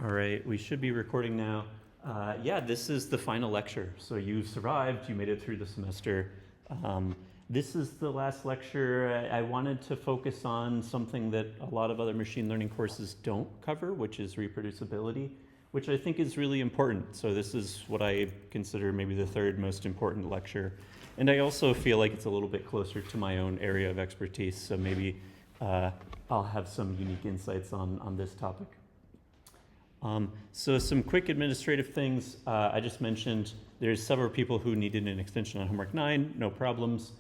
All right, we should be recording now. Yeah, this is the final lecture. So you've survived, you made it through the semester. Um, this is the last lecture. I wanted to focus on something that a lot of other machine learning courses don't cover, which is reproducibility, which I think is really important. So this is what I consider maybe the third most important lecture. And I also feel like it's a little bit closer to my own area of expertise, so maybe I'll have some unique insights on this topic. So some quick administrative things. I just mentioned there's several people who needed an extension on homework 9, no problems.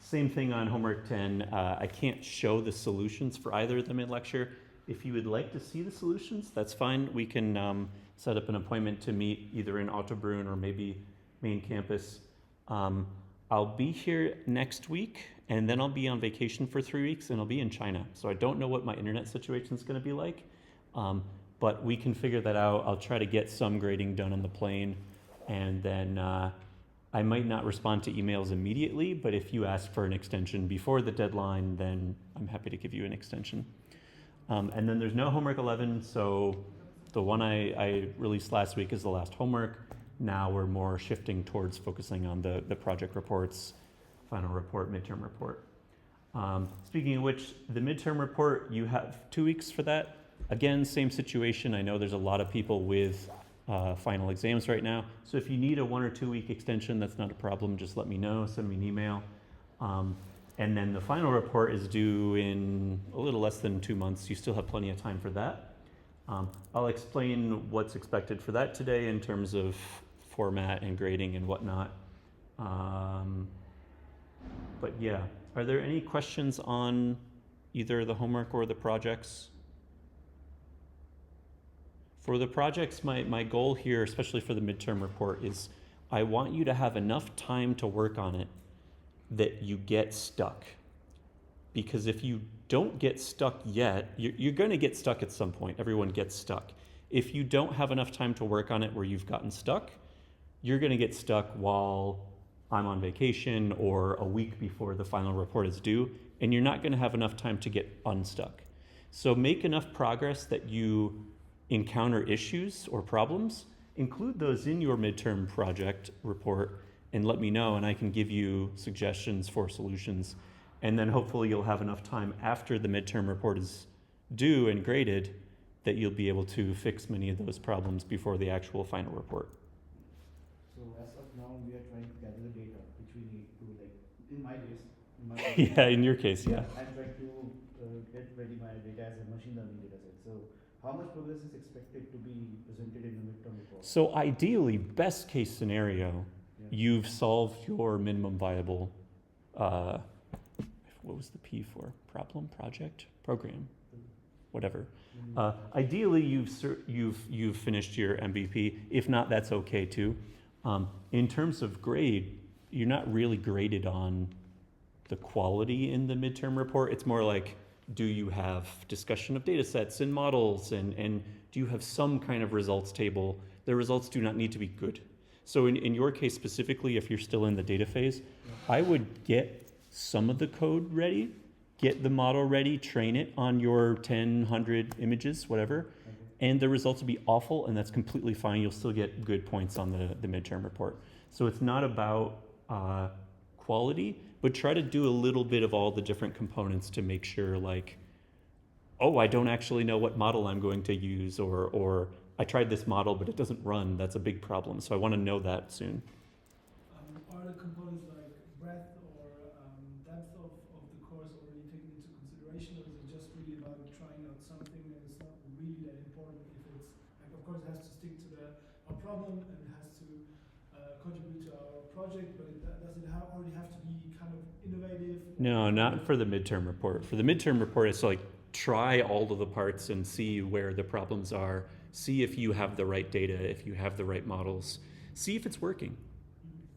Same thing on homework 10. I can't show the solutions for either of them in lecture. If you would like to see the solutions, that's fine. We can set up an appointment to meet either in Ottobrunn or maybe main campus. I'll be here next week, and then I'll be on vacation for 3 weeks, and I'll be in China. So I don't know what my internet situation is going to be like. But we can figure that out. I'll try to get some grading done on the plane, and then I might not respond to emails immediately, but if you ask for an extension before the deadline, then I'm happy to give you an extension. And then there's no homework 11, so the one I released last week is the last homework. Now we're more shifting towards focusing on the project reports, final report, midterm report. Speaking of which, the midterm report, you have 2 weeks for that. Again, same situation. I know there's a lot of people with final exams right now. So if you need a 1 or 2 week extension, that's not a problem. Just let me know, send me an email. And then the final report is due in a little less than 2 months. You still have plenty of time for that. I'll explain what's expected for that today in terms of format and grading and whatnot. But yeah, are there any questions on either the homework or the projects? For the projects, my goal here, especially for the midterm report, is I want you to have enough time to work on it that you get stuck. Because if you don't get stuck yet, you're going to get stuck at some point. Everyone gets stuck. If you don't have enough time to work on it where you've gotten stuck, you're going to get stuck while I'm on vacation or a week before the final report is due, and you're not going to have enough time to get unstuck. So make enough progress that you encounter issues or problems, include those in your midterm project report and let me know, and I can give you suggestions for solutions. And then hopefully you'll have enough time after the midterm report is due and graded that you'll be able to fix many of those problems before the actual final report. So as of now, we are trying to gather the data, which we need to, like, in my case, Yeah, in your case, yeah. I'm trying to get ready my data as a machine learning data set. So how much progress is expected to be presented in the midterm report? So ideally, best case scenario, you've solved your minimum viable, what was the P for? Problem, project, program, whatever. Ideally, you've finished your MVP. If not, that's okay too. In terms of grade, you're not really graded on the quality in the midterm report. It's more like, do you have discussion of data sets and models, and do you have some kind of results table? The results do not need to be good. So in your case specifically, if you're still in the data phase, I would get some of the code ready, get the model ready, train it on your 10, 100 images, whatever, and the results will be awful, and that's completely fine. You'll still get good points on the midterm report. So it's not about quality, but try to do a little bit of all the different components to make sure, like, oh, I don't actually know what model I'm going to use, or I tried this model, but it doesn't run. That's a big problem. So I want to know that soon. Are the components like breadth or depth of the course already taken into consideration, or is it just really about trying out something and it's not really that important if it's, like, of course it has to stick to our problem and it has to contribute to our project, but does it already have to be kind of innovative? No, not for the midterm report. For the midterm report, it's like try all of the parts and see where the problems are. See if you have the right data, if you have the right models. See if it's working.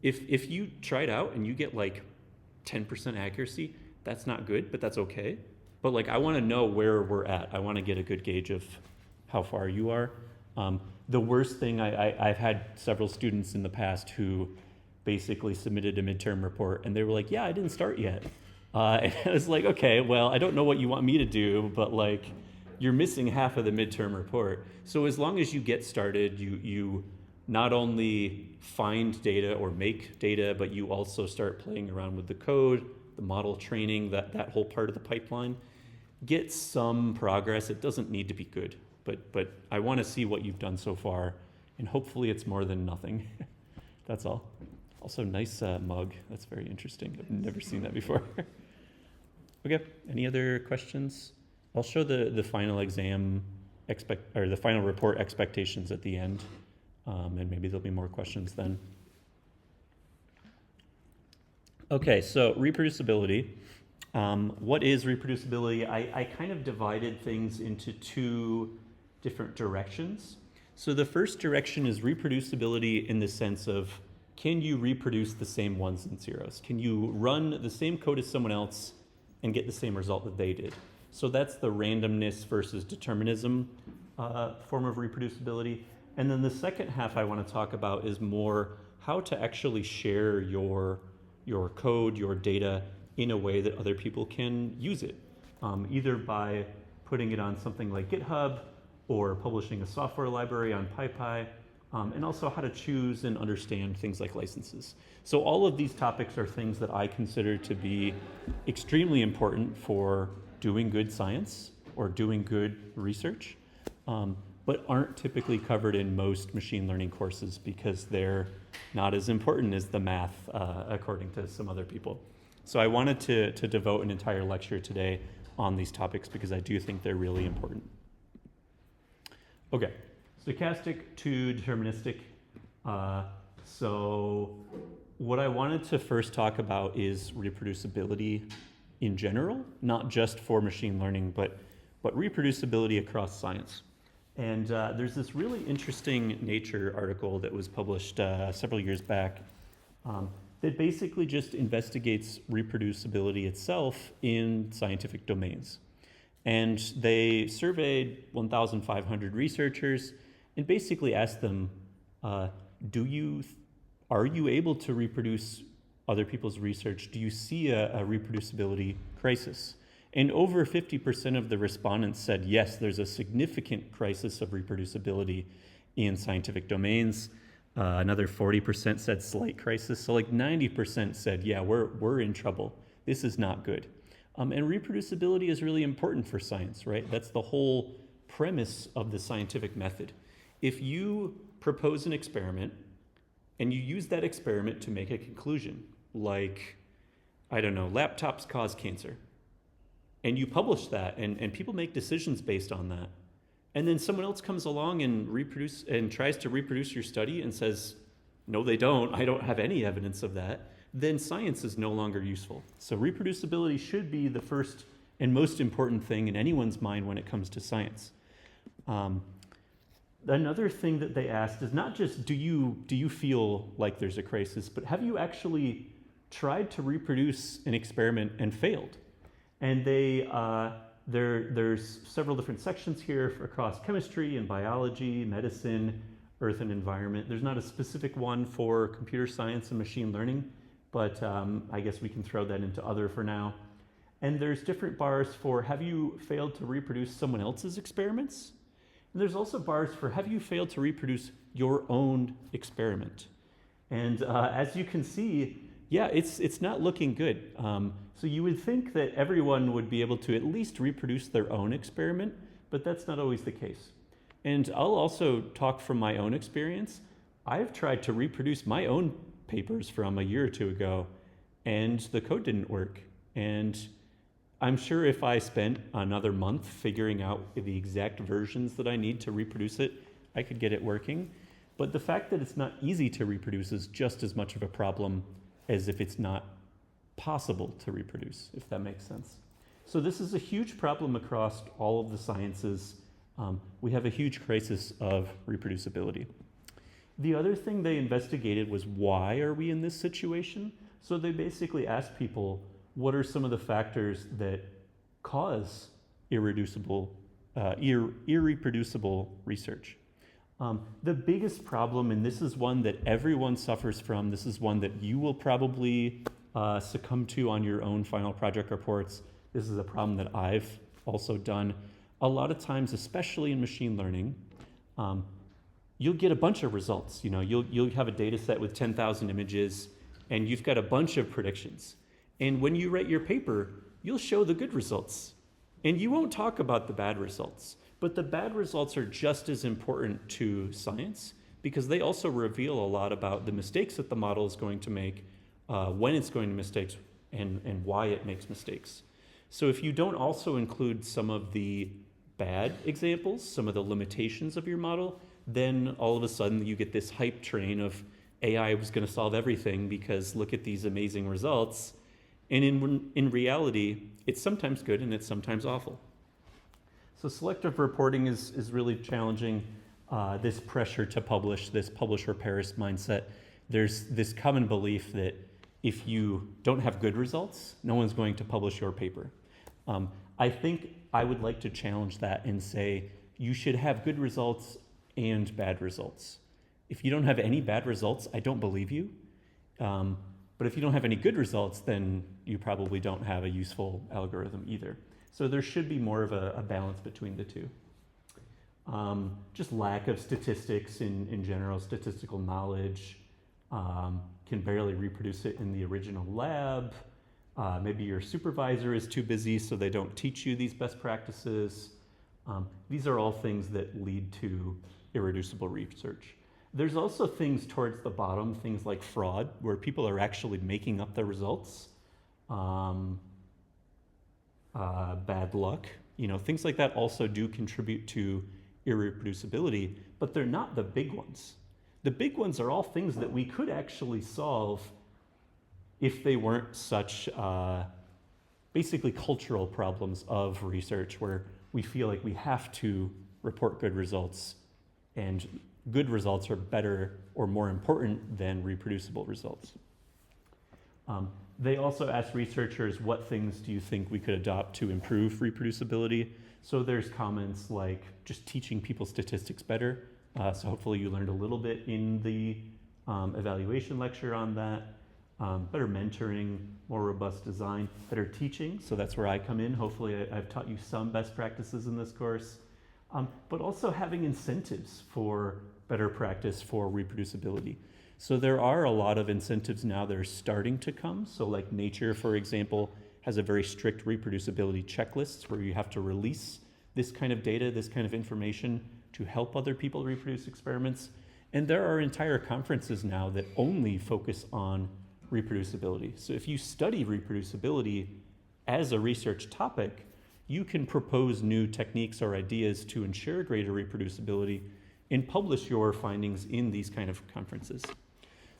If you try it out and you get like 10% accuracy, that's not good, but that's okay. But like, I want to know where we're at. I want to get a good gauge of how far you are. The worst thing, I've had several students in the past who basically submitted a midterm report and they were like, yeah, I didn't start yet. And I was like, okay, well, I don't know what you want me to do, but like, you're missing half of the midterm report. So as long as you get started, you not only find data or make data, but you also start playing around with the code, the model training, that whole part of the pipeline. Get some progress. It doesn't need to be good, but I want to see what you've done so far, and hopefully it's more than nothing. That's all. Also, nice mug. That's very interesting. I've never seen that before. Okay, any other questions? I'll show the final exam the final report expectations at the end, and maybe there'll be more questions then. Okay, so reproducibility. What is reproducibility? I kind of divided things into two different directions. So the first direction is reproducibility in the sense of, can you reproduce the same ones and zeros? Can you run the same code as someone else and get the same result that they did? So that's the randomness versus determinism form of reproducibility. And then the second half I want to talk about is more how to actually share your code, your data, in a way that other people can use it, either by putting it on something like GitHub or publishing a software library on PyPy, and also how to choose and understand things like licenses. So all of these topics are things that I consider to be extremely important for doing good science or doing good research, but aren't typically covered in most machine learning courses because they're not as important as the math, according to some other people. So I wanted to devote an entire lecture today on these topics because I do think they're really important. Okay, stochastic to deterministic. So what I wanted to first talk about is reproducibility in general, not just for machine learning, but reproducibility across science. And there's this really interesting Nature article that was published several years back that basically just investigates reproducibility itself in scientific domains. And they surveyed 1,500 researchers and basically asked them, are you able to reproduce other people's research? Do you see a reproducibility crisis? And over 50% of the respondents said, yes, there's a significant crisis of reproducibility in scientific domains. Another 40% said slight crisis. So like 90% said, yeah, we're in trouble. This is not good. And reproducibility is really important for science, right? That's the whole premise of the scientific method. If you propose an experiment and you use that experiment to make a conclusion, like, I don't know, laptops cause cancer, and you publish that and people make decisions based on that, and then someone else comes along and tries to reproduce your study and says, no, they don't, I don't have any evidence of that, then science is no longer useful. So reproducibility should be the first and most important thing in anyone's mind when it comes to science. Another thing that they asked is not just do you feel like there's a crisis, but have you actually tried to reproduce an experiment and failed? And there's several different sections here across chemistry and biology, medicine, earth and environment. There's not a specific one for computer science and machine learning, but I guess we can throw that into other for now. And there's different bars for have you failed to reproduce someone else's experiments? And there's also bars for have you failed to reproduce your own experiment? And as you can see, yeah, it's not looking good. So you would think that everyone would be able to at least reproduce their own experiment, but that's not always the case. And I'll also talk from my own experience. I've tried to reproduce my own papers from a year or two ago, and the code didn't work. And I'm sure if I spent another month figuring out the exact versions that I need to reproduce it, I could get it working. But the fact that it's not easy to reproduce is just as much of a problem as if it's not possible to reproduce, if that makes sense. So this is a huge problem across all of the sciences. We have a huge crisis of reproducibility. The other thing they investigated was why are we in this situation? So they basically asked people, what are some of the factors that cause irreproducible research? The biggest problem, and this is one that everyone suffers from, this is one that you will probably succumb to on your own final project reports. This is a problem that I've also done. a lot of times, especially in machine learning, you'll get a bunch of results. You'll have a data set with 10,000 images, and you've got a bunch of predictions. And when you write your paper, you'll show the good results. And you won't talk about the bad results. But the bad results are just as important to science because they also reveal a lot about the mistakes that the model is going to make, when it's going to mistakes, and why it makes mistakes. So if you don't also include some of the bad examples, some of the limitations of your model, then all of a sudden you get this hype train of AI was going to solve everything because look at these amazing results. And in reality, it's sometimes good and it's sometimes awful. So selective reporting is really challenging. This pressure to publish, this publish or perish mindset. There's this common belief that if you don't have good results, no one's going to publish your paper. I think I would like to challenge that and say you should have good results and bad results. If you don't have any bad results, I don't believe you. But if you don't have any good results, then you probably don't have a useful algorithm either. So there should be more of a balance between the two. Just lack of statistics in general, statistical knowledge, can barely reproduce it in the original lab. Maybe your supervisor is too busy, so they don't teach you these best practices. These are all things that lead to irreducible research. There's also things towards the bottom, things like fraud, where people are actually making up the results. Bad luck, things like that also do contribute to irreproducibility, but they're not the big ones. The big ones are all things that we could actually solve if they weren't such basically cultural problems of research where we feel like we have to report good results, and good results are better or more important than reproducible results. They also asked researchers, what things do you think we could adopt to improve reproducibility? So there's comments like just teaching people statistics better. So hopefully you learned a little bit in the evaluation lecture on that. Better mentoring, more robust design, better teaching. So that's where I come in. Hopefully I've taught you some best practices in this course. But also having incentives for better practice for reproducibility. So there are a lot of incentives now that are starting to come. So like Nature, for example, has a very strict reproducibility checklist where you have to release this kind of data, this kind of information to help other people reproduce experiments. And there are entire conferences now that only focus on reproducibility. So if you study reproducibility as a research topic, you can propose new techniques or ideas to ensure greater reproducibility and publish your findings in these kind of conferences.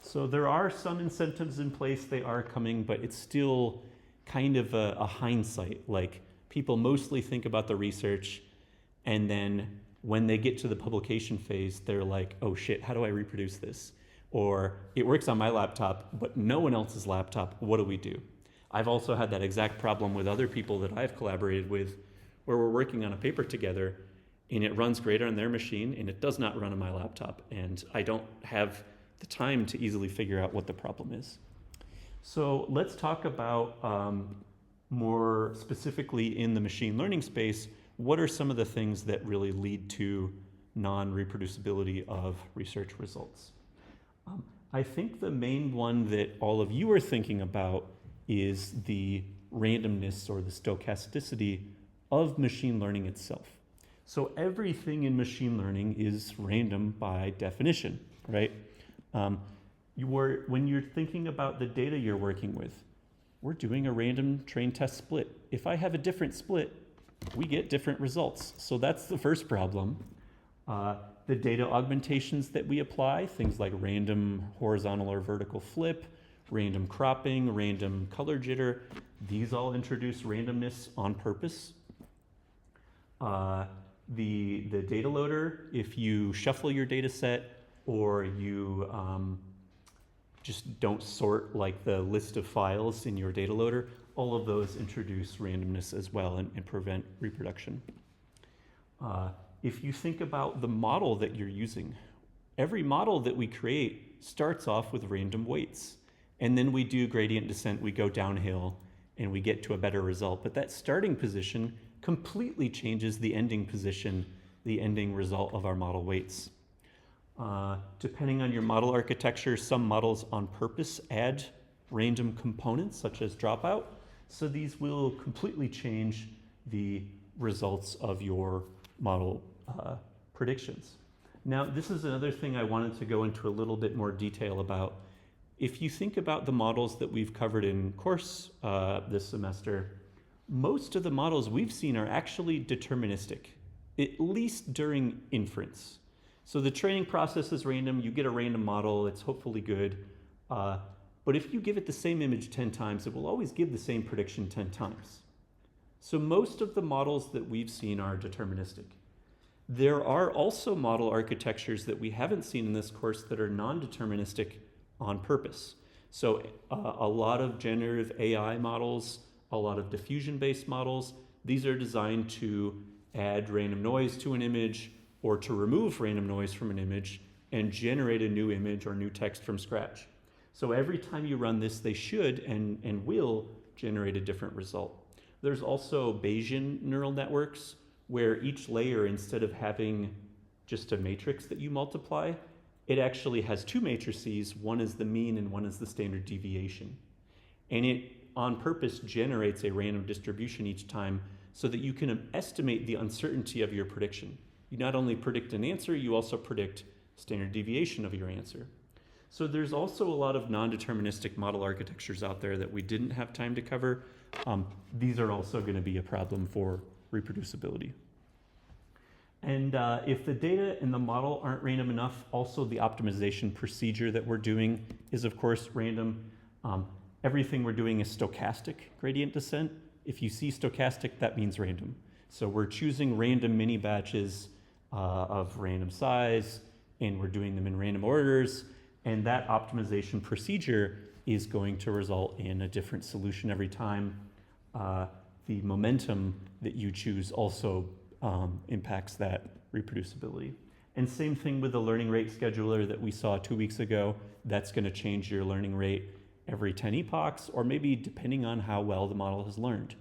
So there are some incentives in place, they are coming, but it's still kind of a hindsight. Like people mostly think about the research, and then when they get to the publication phase, they're like, oh shit, how do I reproduce this? Or it works on my laptop, but no one else's laptop, what do we do? I've also had that exact problem with other people that I've collaborated with, where we're working on a paper together, and it runs great on their machine, and it does not run on my laptop, and I don't have the time to easily figure out what the problem is. So let's talk about more specifically in the machine learning space, what are some of the things that really lead to non-reproducibility of research results? I think the main one that all of you are thinking about is the randomness or the stochasticity of machine learning itself. So everything in machine learning is random by definition, right? When you're thinking about the data you're working with, we're doing a random train test split. If I have a different split, we get different results. So that's the first problem. The data augmentations that we apply, things like random horizontal or vertical flip, random cropping, random color jitter, these all introduce randomness on purpose. The data loader, if you shuffle your data set or you just don't sort like the list of files in your data loader, all of those introduce randomness as well and prevent reproduction. If you think about the model that you're using, every model that we create starts off with random weights. And then we do gradient descent, we go downhill, and we get to a better result. But that starting position completely changes the ending position, the ending result of our model weights. Depending on your model architecture, some models on purpose add random components such as dropout. So these will completely change the results of your model predictions. Now, this is another thing I wanted to go into a little bit more detail about. If you think about the models that we've covered in course this semester, most of the models we've seen are actually deterministic, at least during inference. So the training process is random, you get a random model, it's hopefully good. But if you give it the same image 10 times, it will always give the same prediction 10 times. So most of the models that we've seen are deterministic. There are also model architectures that we haven't seen in this course that are non-deterministic on purpose. So a lot of generative AI models, a lot of diffusion-based models, these are designed to add random noise to an image or to remove random noise from an image and generate a new image or new text from scratch. So every time you run this, they should and will generate a different result. There's also Bayesian neural networks where each layer, instead of having just a matrix that you multiply, it actually has two matrices. One is the mean and one is the standard deviation. And it on purpose generates a random distribution each time so that you can estimate the uncertainty of your prediction. You not only predict an answer, you also predict standard deviation of your answer. So there's also a lot of non-deterministic model architectures out there that we didn't have time to cover. These are also going to be a problem for reproducibility. And if the data in the model aren't random enough, also the optimization procedure that we're doing is of course random. Everything we're doing is stochastic gradient descent. If you see stochastic, that means random. So we're choosing random mini batches of random size, and we're doing them in random orders. And that optimization procedure is going to result in a different solution every time. The momentum that you choose also impacts that reproducibility. And same thing with the learning rate scheduler that we saw 2 weeks ago. That's going to change your learning rate every 10 epochs, or maybe depending on how well the model has learned.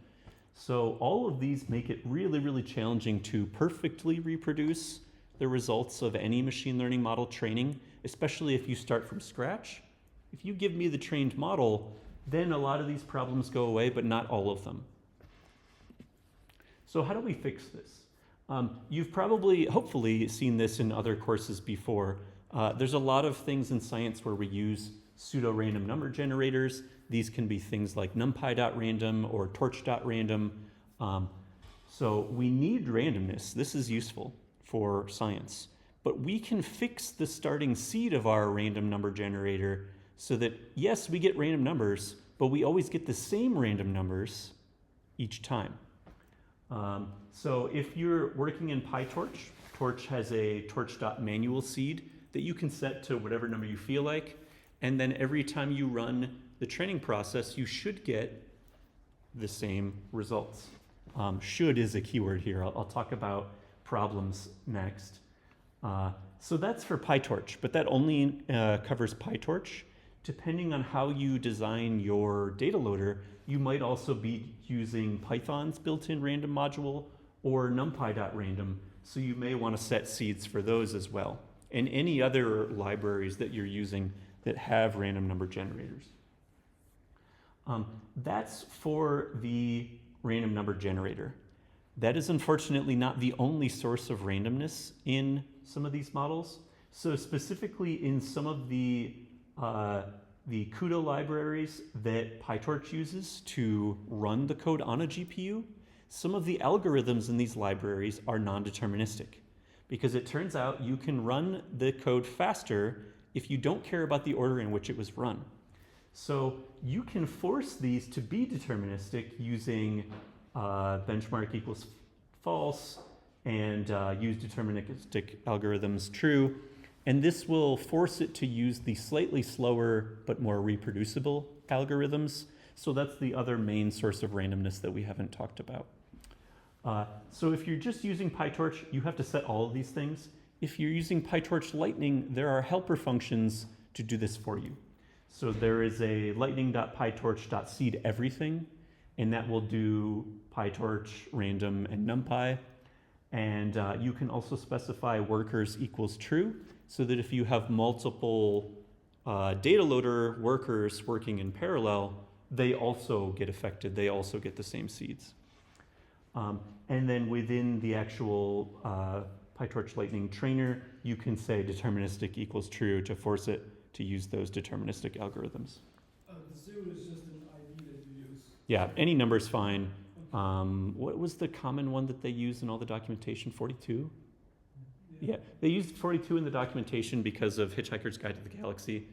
So all of these make it really, really challenging to perfectly reproduce the results of any machine learning model training, especially if you start from scratch. If you give me the trained model, then a lot of these problems go away, but not all of them. So how do we fix this? You've probably, hopefully, seen this in other courses before. There's a lot of things in science where we use pseudo-random number generators. These can be things like numpy.random or torch.random. So we need randomness. This is useful for science. But we can fix the starting seed of our random number generator so that, yes, we get random numbers, but we always get the same random numbers each time. So if you're working in PyTorch, Torch has a torch.manual seed that you can set to whatever number you feel like. And then every time you run the training process, you should get the same results. Should is a keyword here. I'll talk about problems next. So that's for PyTorch, but that only covers PyTorch. Depending on how you design your data loader, you might also be using Python's built-in random module or numpy.random, so you may want to set seeds for those as well, and any other libraries that you're using that have random number generators. That's for the random number generator. That is unfortunately not the only source of randomness in some of these models. So specifically in some of the CUDA libraries that PyTorch uses to run the code on a GPU, some of the algorithms in these libraries are non-deterministic, because it turns out you can run the code faster if you don't care about the order in which it was run. So you can force these to be deterministic using benchmark equals false and use deterministic algorithms true. And this will force it to use the slightly slower but more reproducible algorithms. So that's the other main source of randomness that we haven't talked about. So if you're just using PyTorch, you have to set all of these things. If you're using PyTorch Lightning, there are helper functions to do this for you. So there is a lightning.pytorch.seed everything, and that will do PyTorch, random, and NumPy. And you can also specify workers equals true, so that if you have multiple data loader workers working in parallel, they also get affected. They also get the same seeds. And then within the actual PyTorch Lightning trainer, you can say deterministic equals true to force it to use those deterministic algorithms. The 0 is just an ID that you use. Yeah, any number is fine. What was the common one that they used in all the documentation? 42? Yeah, they used 42 in the documentation because of Hitchhiker's Guide to the Galaxy,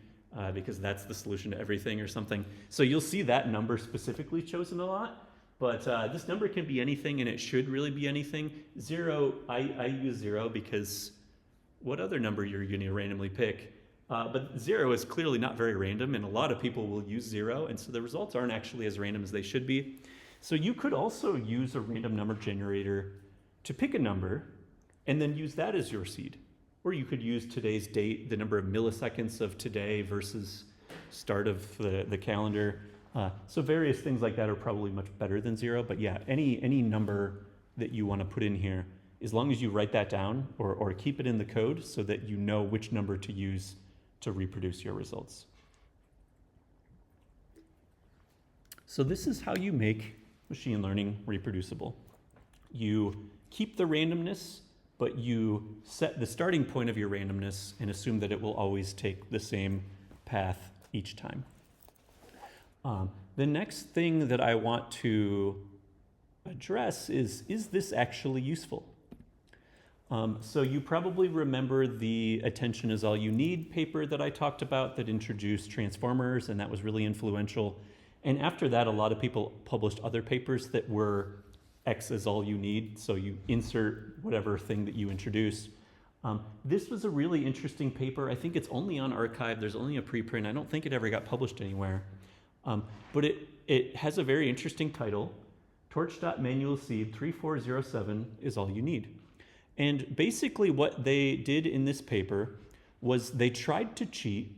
because that's the solution to everything or something. So you'll see that number specifically chosen a lot, but this number can be anything, and it should really be anything. 0, I use 0 because what other number you're going to randomly pick? But 0 is clearly not very random, and a lot of people will use 0, and so the results aren't actually as random as they should be. So you could also use a random number generator to pick a number and then use that as your seed. Or you could use today's date, the number of milliseconds of today versus start of the calendar. So various things like that are probably much better than 0. But yeah, any number that you want to put in here, as long as you write that down or keep it in the code so that you know which number to use to reproduce your results. So this is how you make machine learning reproducible. You keep the randomness, but you set the starting point of your randomness and assume that it will always take the same path each time. The next thing that I want to address is this actually useful? So you probably remember the attention is all you need paper that I talked about that introduced transformers, and that was really influential. And after that, a lot of people published other papers that were X is all you need, so you insert whatever thing that you introduce. This was a really interesting paper. I think it's only on arXiv. There's only a preprint. I don't think it ever got published anywhere. But it has a very interesting title. Torch.manual seed 3407 is all you need. And basically what they did in this paper was they tried to cheat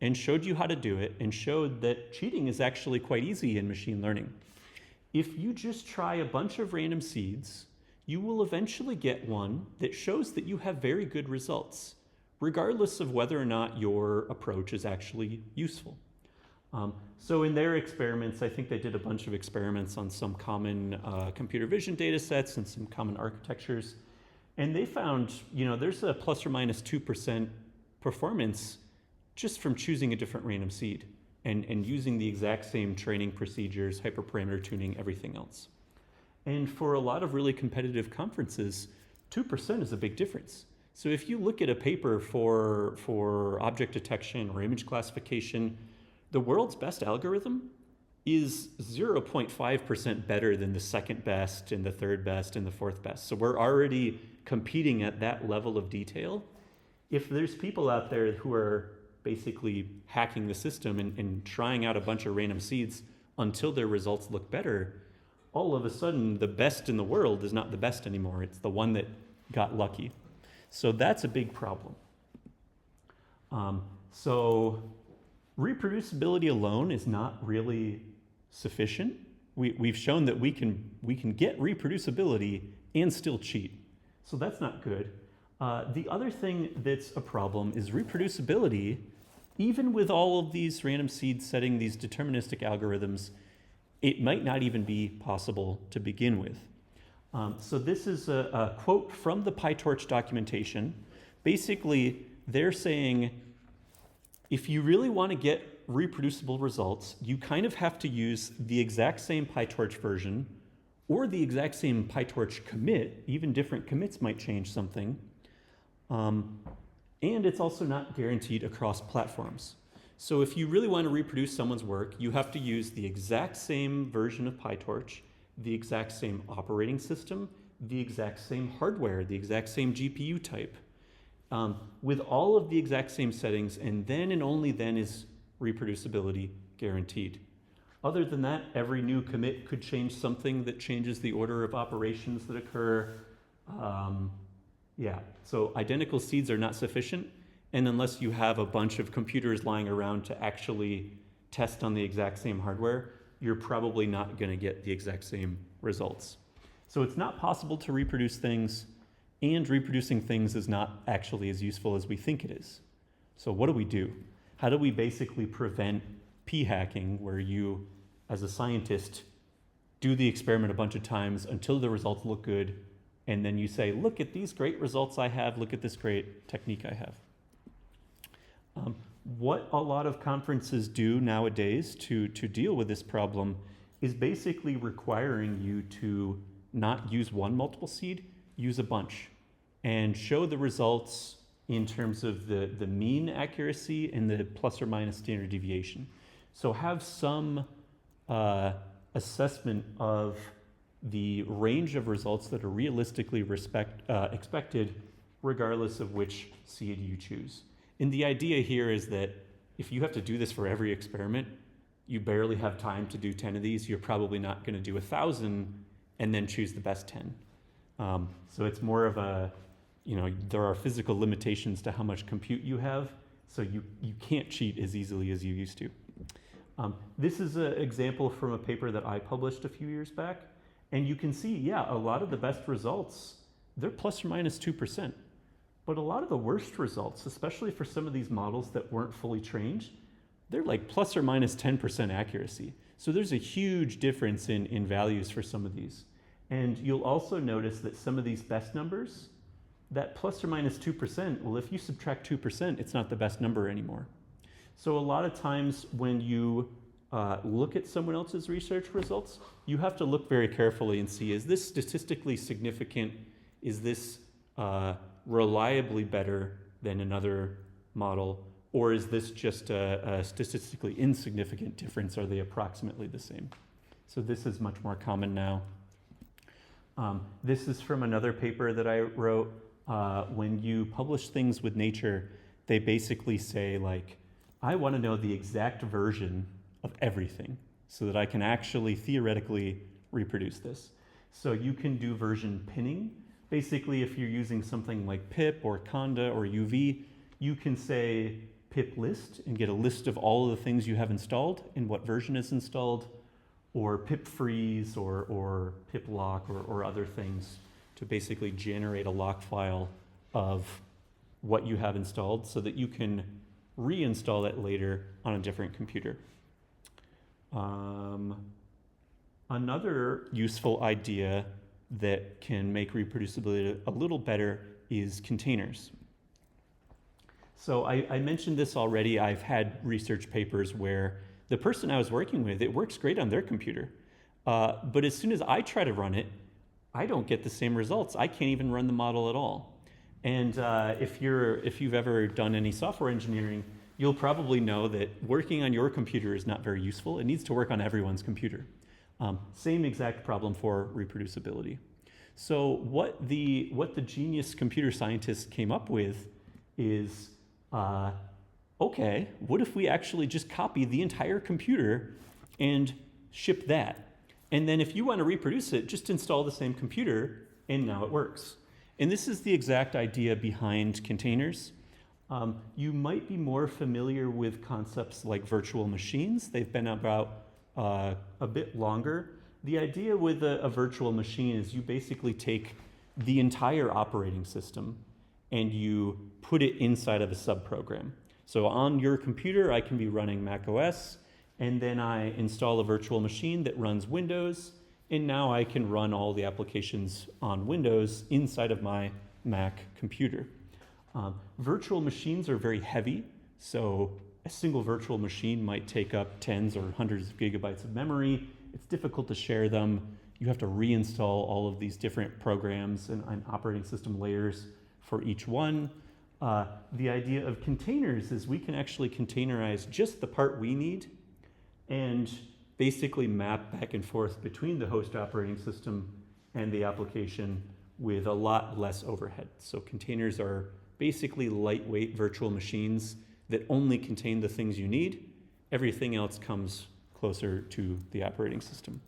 and showed you how to do it and showed that cheating is actually quite easy in machine learning. If you just try a bunch of random seeds, you will eventually get one that shows that you have very good results, regardless of whether or not your approach is actually useful. So in their experiments, I think they did a bunch of experiments on some common computer vision data sets and some common architectures. And they found, there's a plus or minus 2% performance just from choosing a different random seed and using the exact same training procedures, hyperparameter tuning, everything else. And for a lot of really competitive conferences, 2% is a big difference. So if you look at a paper for object detection or image classification, the world's best algorithm is 0.5% better than the second best and the third best and the fourth best. So we're already competing at that level of detail. If there's people out there who are basically hacking the system and trying out a bunch of random seeds until their results look better, all of a sudden the best in the world is not the best anymore. It's the one that got lucky. So that's a big problem. So reproducibility alone is not really sufficient. We've shown that we can get reproducibility and still cheat. So that's not good. The other thing that's a problem is reproducibility. Even with all of these random seeds setting these deterministic algorithms, it might not even be possible to begin with. So this is a quote from the PyTorch documentation. Basically, they're saying, if you really want to get reproducible results, you kind of have to use the exact same PyTorch version or the exact same PyTorch commit. Even different commits might change something. And it's also not guaranteed across platforms. So if you really want to reproduce someone's work, you have to use the exact same version of PyTorch, the exact same operating system, the exact same hardware, the exact same GPU type, with all of the exact same settings, and then and only then is reproducibility guaranteed. Other than that, every new commit could change something that changes the order of operations that occur. So identical seeds are not sufficient, and unless you have a bunch of computers lying around to actually test on the exact same hardware, you're probably not going to get the exact same results. So it's not possible to reproduce things, and reproducing things is not actually as useful as we think it is. So what do? How do we basically prevent p-hacking, where you, as a scientist, do the experiment a bunch of times until the results look good, and then you say, look at these great results I have, look at this great technique I have. What a lot of conferences do nowadays to deal with this problem is basically requiring you to not use one multiple seed, use a bunch, and show the results in terms of the mean accuracy and the plus or minus standard deviation. So have some assessment of the range of results that are realistically expected, regardless of which seed you choose. And the idea here is that if you have to do this for every experiment, you barely have time to do 10 of these. You're probably not going to do 1,000 and then choose the best 10. So it's more of a, there are physical limitations to how much compute you have, so you can't cheat as easily as you used to. This is an example from a paper that I published a few years back, and you can see, yeah, a lot of the best results, they're plus or minus 2%. But a lot of the worst results, especially for some of these models that weren't fully trained, they're like plus or minus 10% accuracy. So there's a huge difference in values for some of these. And you'll also notice that some of these best numbers, that plus or minus 2%, well, if you subtract 2%, it's not the best number anymore. So a lot of times when you look at someone else's research results, you have to look very carefully and see, is this statistically significant? Is this reliably better than another model? Or is this just a statistically insignificant difference? Are they approximately the same? So this is much more common now. This is from another paper that I wrote. When you publish things with Nature, they basically say, like, I want to know the exact version of everything so that I can actually theoretically reproduce this. So you can do version pinning. Basically, if you're using something like pip or conda or uv, you can say pip list and get a list of all of the things you have installed and what version is installed, or pip freeze or pip lock or other things to basically generate a lock file of what you have installed so that you can reinstall it later on a different computer. Another useful idea that can make reproducibility a little better is containers. So I mentioned this already. I've had research papers where the person I was working with, it works great on their computer. But as soon as I try to run it, I don't get the same results. I can't even run the model at all. And if you've ever done any software engineering, you'll probably know that working on your computer is not very useful. It needs to work on everyone's computer. Same exact problem for reproducibility. So what the genius computer scientists came up with is, okay, what if we actually just copy the entire computer and ship that? And then if you want to reproduce it, just install the same computer, and now it works. And this is the exact idea behind containers. You might be more familiar with concepts like virtual machines. They've been about a bit longer. The idea with a virtual machine is you basically take the entire operating system and you put it inside of a subprogram. So on your computer, I can be running Mac OS, and then I install a virtual machine that runs Windows, and now I can run all the applications on Windows inside of my Mac computer. Virtual machines are very heavy, so a single virtual machine might take up tens or hundreds of gigabytes of memory. It's difficult to share them. You have to reinstall all of these different programs and operating system layers for each one. The idea of containers is we can actually containerize just the part we need and basically map back and forth between the host operating system and the application with a lot less overhead. So containers are basically lightweight virtual machines that only contain the things you need. Everything else comes closer to the operating system.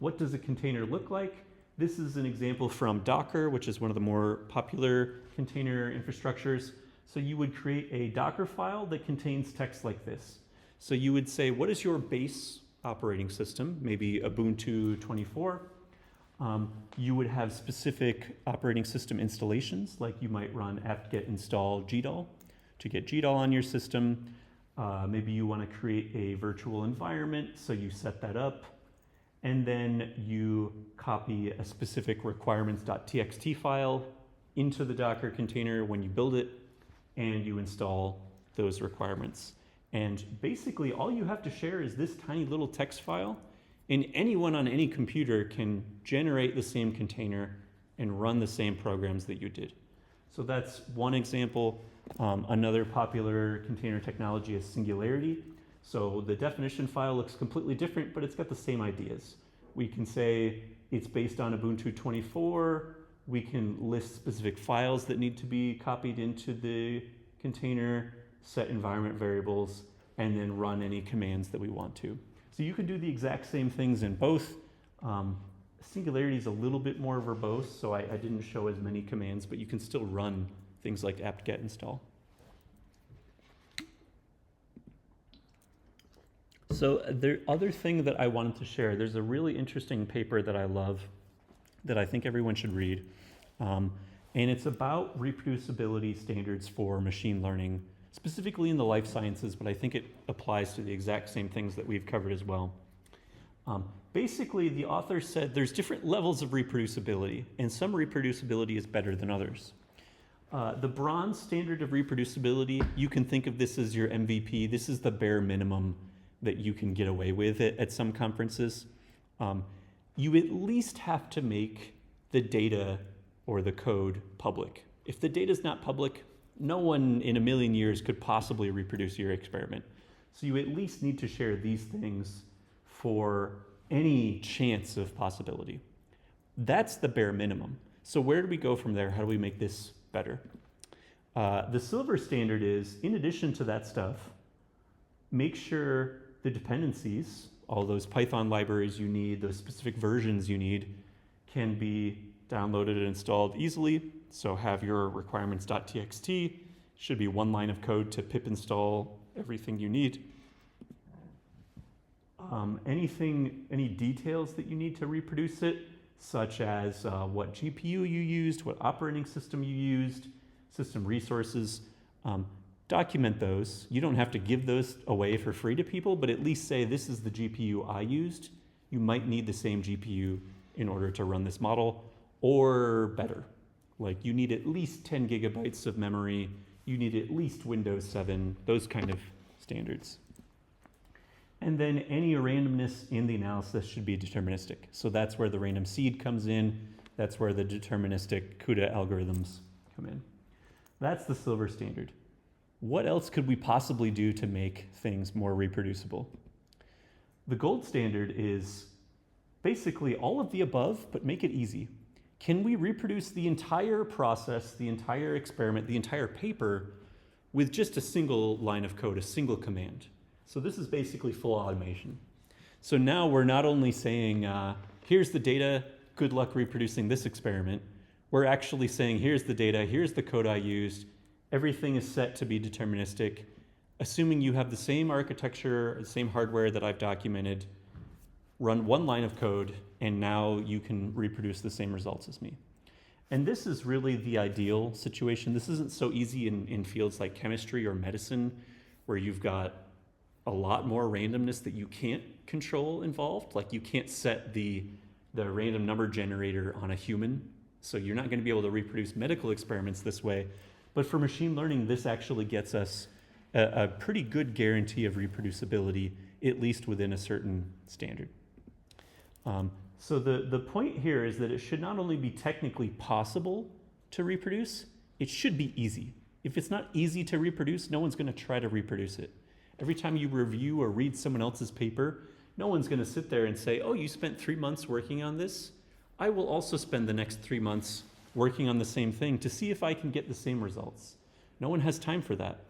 What does a container look like? This is an example from Docker, which is one of the more popular container infrastructures. So you would create a Docker file that contains text like this. So you would say, what is your base operating system? Maybe Ubuntu 24. You would have specific operating system installations, like you might run apt-get install gdal to get gdal on your system. Maybe you want to create a virtual environment, so you set that up. And then you copy a specific requirements.txt file into the Docker container when you build it, and you install those requirements. And basically, all you have to share is this tiny little text file, and anyone on any computer can generate the same container and run the same programs that you did. So that's one example. Another popular container technology is Singularity. So the definition file looks completely different, but it's got the same ideas. We can say it's based on Ubuntu 24. We can list specific files that need to be copied into the container, set environment variables, and then run any commands that we want to. So you can do the exact same things in both. Singularity is a little bit more verbose, so I didn't show as many commands, but you can still run things like apt-get install. So the other thing that I wanted to share, there's a really interesting paper that I love that I think everyone should read. And it's about reproducibility standards for machine learning, specifically in the life sciences, but I think it applies to the exact same things that we've covered as well. Basically, the author said there's different levels of reproducibility, and some reproducibility is better than others. The bronze standard of reproducibility, you can think of this as your MVP. This is the bare minimum that you can get away with at some conferences. You at least have to make the data or the code public. If the data is not public, no one in a million years could possibly reproduce your experiment. So you at least need to share these things for any chance of possibility. That's the bare minimum. So where do we go from there? How do we make this better? The silver standard is, in addition to that stuff, make sure the dependencies, all those Python libraries you need, those specific versions you need, can be downloaded and installed easily. So have your requirements.txt, should be one line of code to pip install everything you need. Any details that you need to reproduce it, such as what GPU you used, what operating system you used, system resources, document those. You don't have to give those away for free to people, but at least say this is the GPU I used. You might need the same GPU in order to run this model, or better. Like you need at least 10 gigabytes of memory, you need at least Windows 7, those kind of standards. And then any randomness in the analysis should be deterministic. So that's where the random seed comes in. That's where the deterministic CUDA algorithms come in. That's the silver standard. What else could we possibly do to make things more reproducible? The gold standard is basically all of the above, but make it easy. Can we reproduce the entire process, the entire experiment, the entire paper with just a single line of code, a single command? So this is basically full automation. So now we're not only saying, here's the data, good luck reproducing this experiment. We're actually saying, here's the data, here's the code I used. Everything is set to be deterministic. Assuming you have the same architecture, the same hardware that I've documented, run one line of code, and now you can reproduce the same results as me. And this is really the ideal situation. This isn't so easy in fields like chemistry or medicine, where you've got a lot more randomness that you can't control involved. Like you can't set the random number generator on a human. So you're not going to be able to reproduce medical experiments this way. But for machine learning, this actually gets us a pretty good guarantee of reproducibility, at least within a certain standard. So the point here is that it should not only be technically possible to reproduce, it should be easy. If it's not easy to reproduce, no one's going to try to reproduce it. Every time you review or read someone else's paper, no one's going to sit there and say, oh, you spent 3 months working on this? I will also spend the next 3 months working on the same thing to see if I can get the same results. No one has time for that.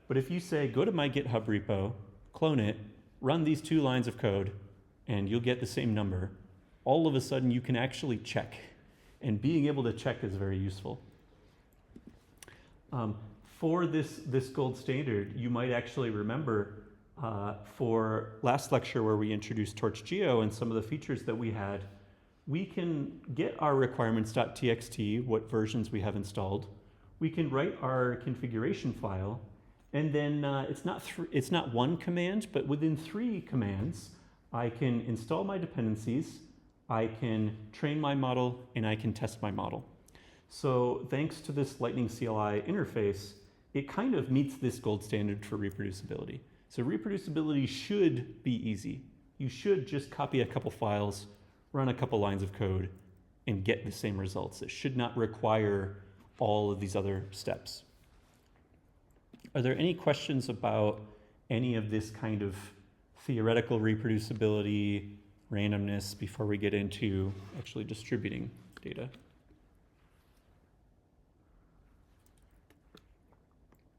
But if you say, go to my GitHub repo, clone it, run these 2 lines of code, and you'll get the same number, all of a sudden you can actually check. And being able to check is very useful. For this gold standard, you might actually remember for last lecture where we introduced TorchGeo and some of the features that we had, we can get our requirements.txt, what versions we have installed. We can write our configuration file, and then it's not one command, but within 3 commands, I can install my dependencies, I can train my model, and I can test my model. So thanks to this Lightning CLI interface, it kind of meets this gold standard for reproducibility. So reproducibility should be easy. You should just copy a couple files, run a couple lines of code, and get the same results. It should not require all of these other steps. Are there any questions about any of this kind of theoretical reproducibility, randomness, before we get into actually distributing data?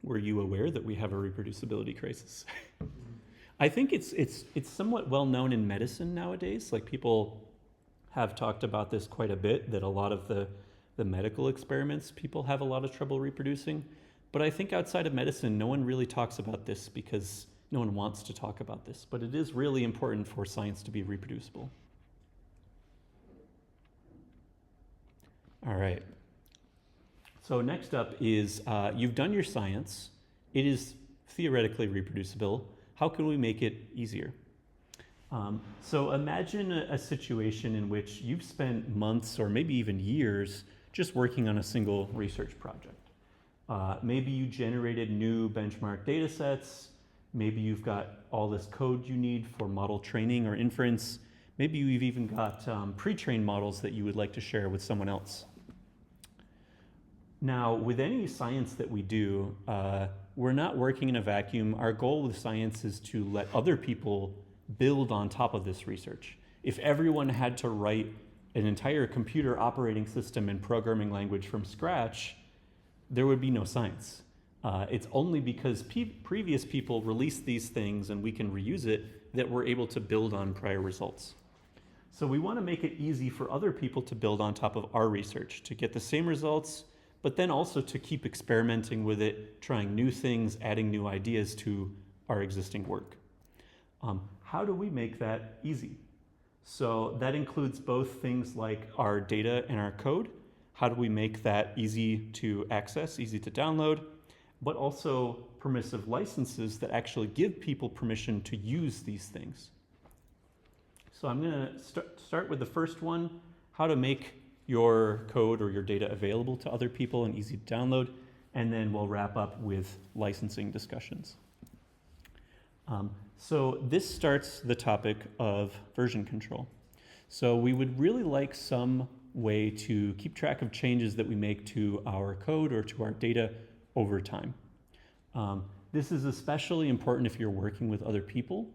Were you aware that we have a reproducibility crisis? I think it's somewhat well known in medicine nowadays. Like, people have talked about this quite a bit, that a lot of the medical experiments people have a lot of trouble reproducing. But I think outside of medicine, no one really talks about this because no one wants to talk about this. But it is really important for science to be reproducible. All right. So next up is, you've done your science. It is theoretically reproducible. How can we make it easier? So imagine a situation in which you've spent months or maybe even years just working on a single research project. Maybe you generated new benchmark data sets. Maybe you've got all this code you need for model training or inference. Maybe you've even got pre-trained models that you would like to share with someone else. Now, with any science that we do, we're not working in a vacuum. Our goal with science is to let other people build on top of this research. If everyone had to write an entire computer operating system and programming language from scratch, there would be no science. It's only because previous people released these things and we can reuse it that we're able to build on prior results. So we want to make it easy for other people to build on top of our research, to get the same results, but then also to keep experimenting with it, trying new things, adding new ideas to our existing work. How do we make that easy? So that includes both things like our data and our code. How do we make that easy to access, easy to download, but also permissive licenses that actually give people permission to use these things? So I'm going to start with the first one, how to make your code or your data available to other people and easy to download, and then we'll wrap up with licensing discussions. So this starts the topic of version control. So we would really like some way to keep track of changes that we make to our code or to our data over time. This is especially important if you're working with other people,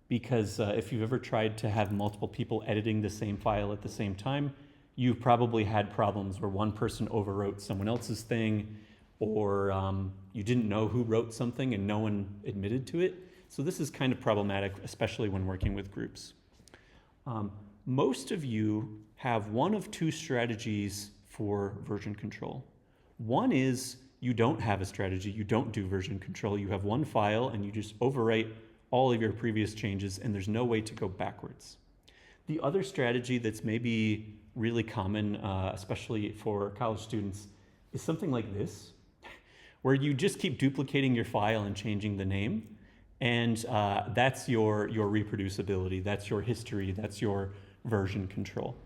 because if you've ever tried to have multiple people editing the same file at the same time, you've probably had problems where one person overwrote someone else's thing, or you didn't know who wrote something and no one admitted to it. So this is kind of problematic, especially when working with groups. Most of you have one of 2 strategies for version control. One is you don't have a strategy, you don't do version control, you have one file and you just overwrite all of your previous changes and there's no way to go backwards. The other strategy that's maybe really common, especially for college students, is something like this, where you just keep duplicating your file and changing the name, and that's your reproducibility, that's your history, that's your version control.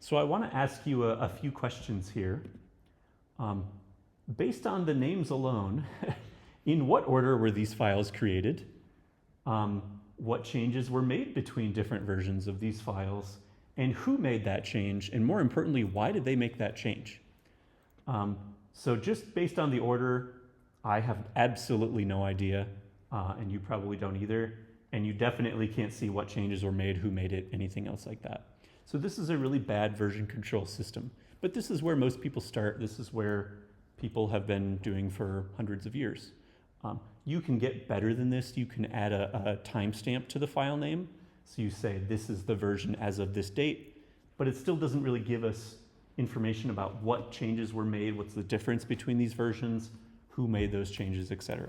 So I want to ask you a few questions here. Based on the names alone, in what order were these files created? What changes were made between different versions of these files? And who made that change? And more importantly, why did they make that change? So just based on the order, I have absolutely no idea, and you probably don't either. And you definitely can't see what changes were made, who made it, anything else like that. So this is a really bad version control system. But this is where most people start. This is where people have been doing for hundreds of years. You can get better than this. You can add a timestamp to the file name. So you say, this is the version as of this date, but it still doesn't really give us information about what changes were made, what's the difference between these versions, who made those changes, etc.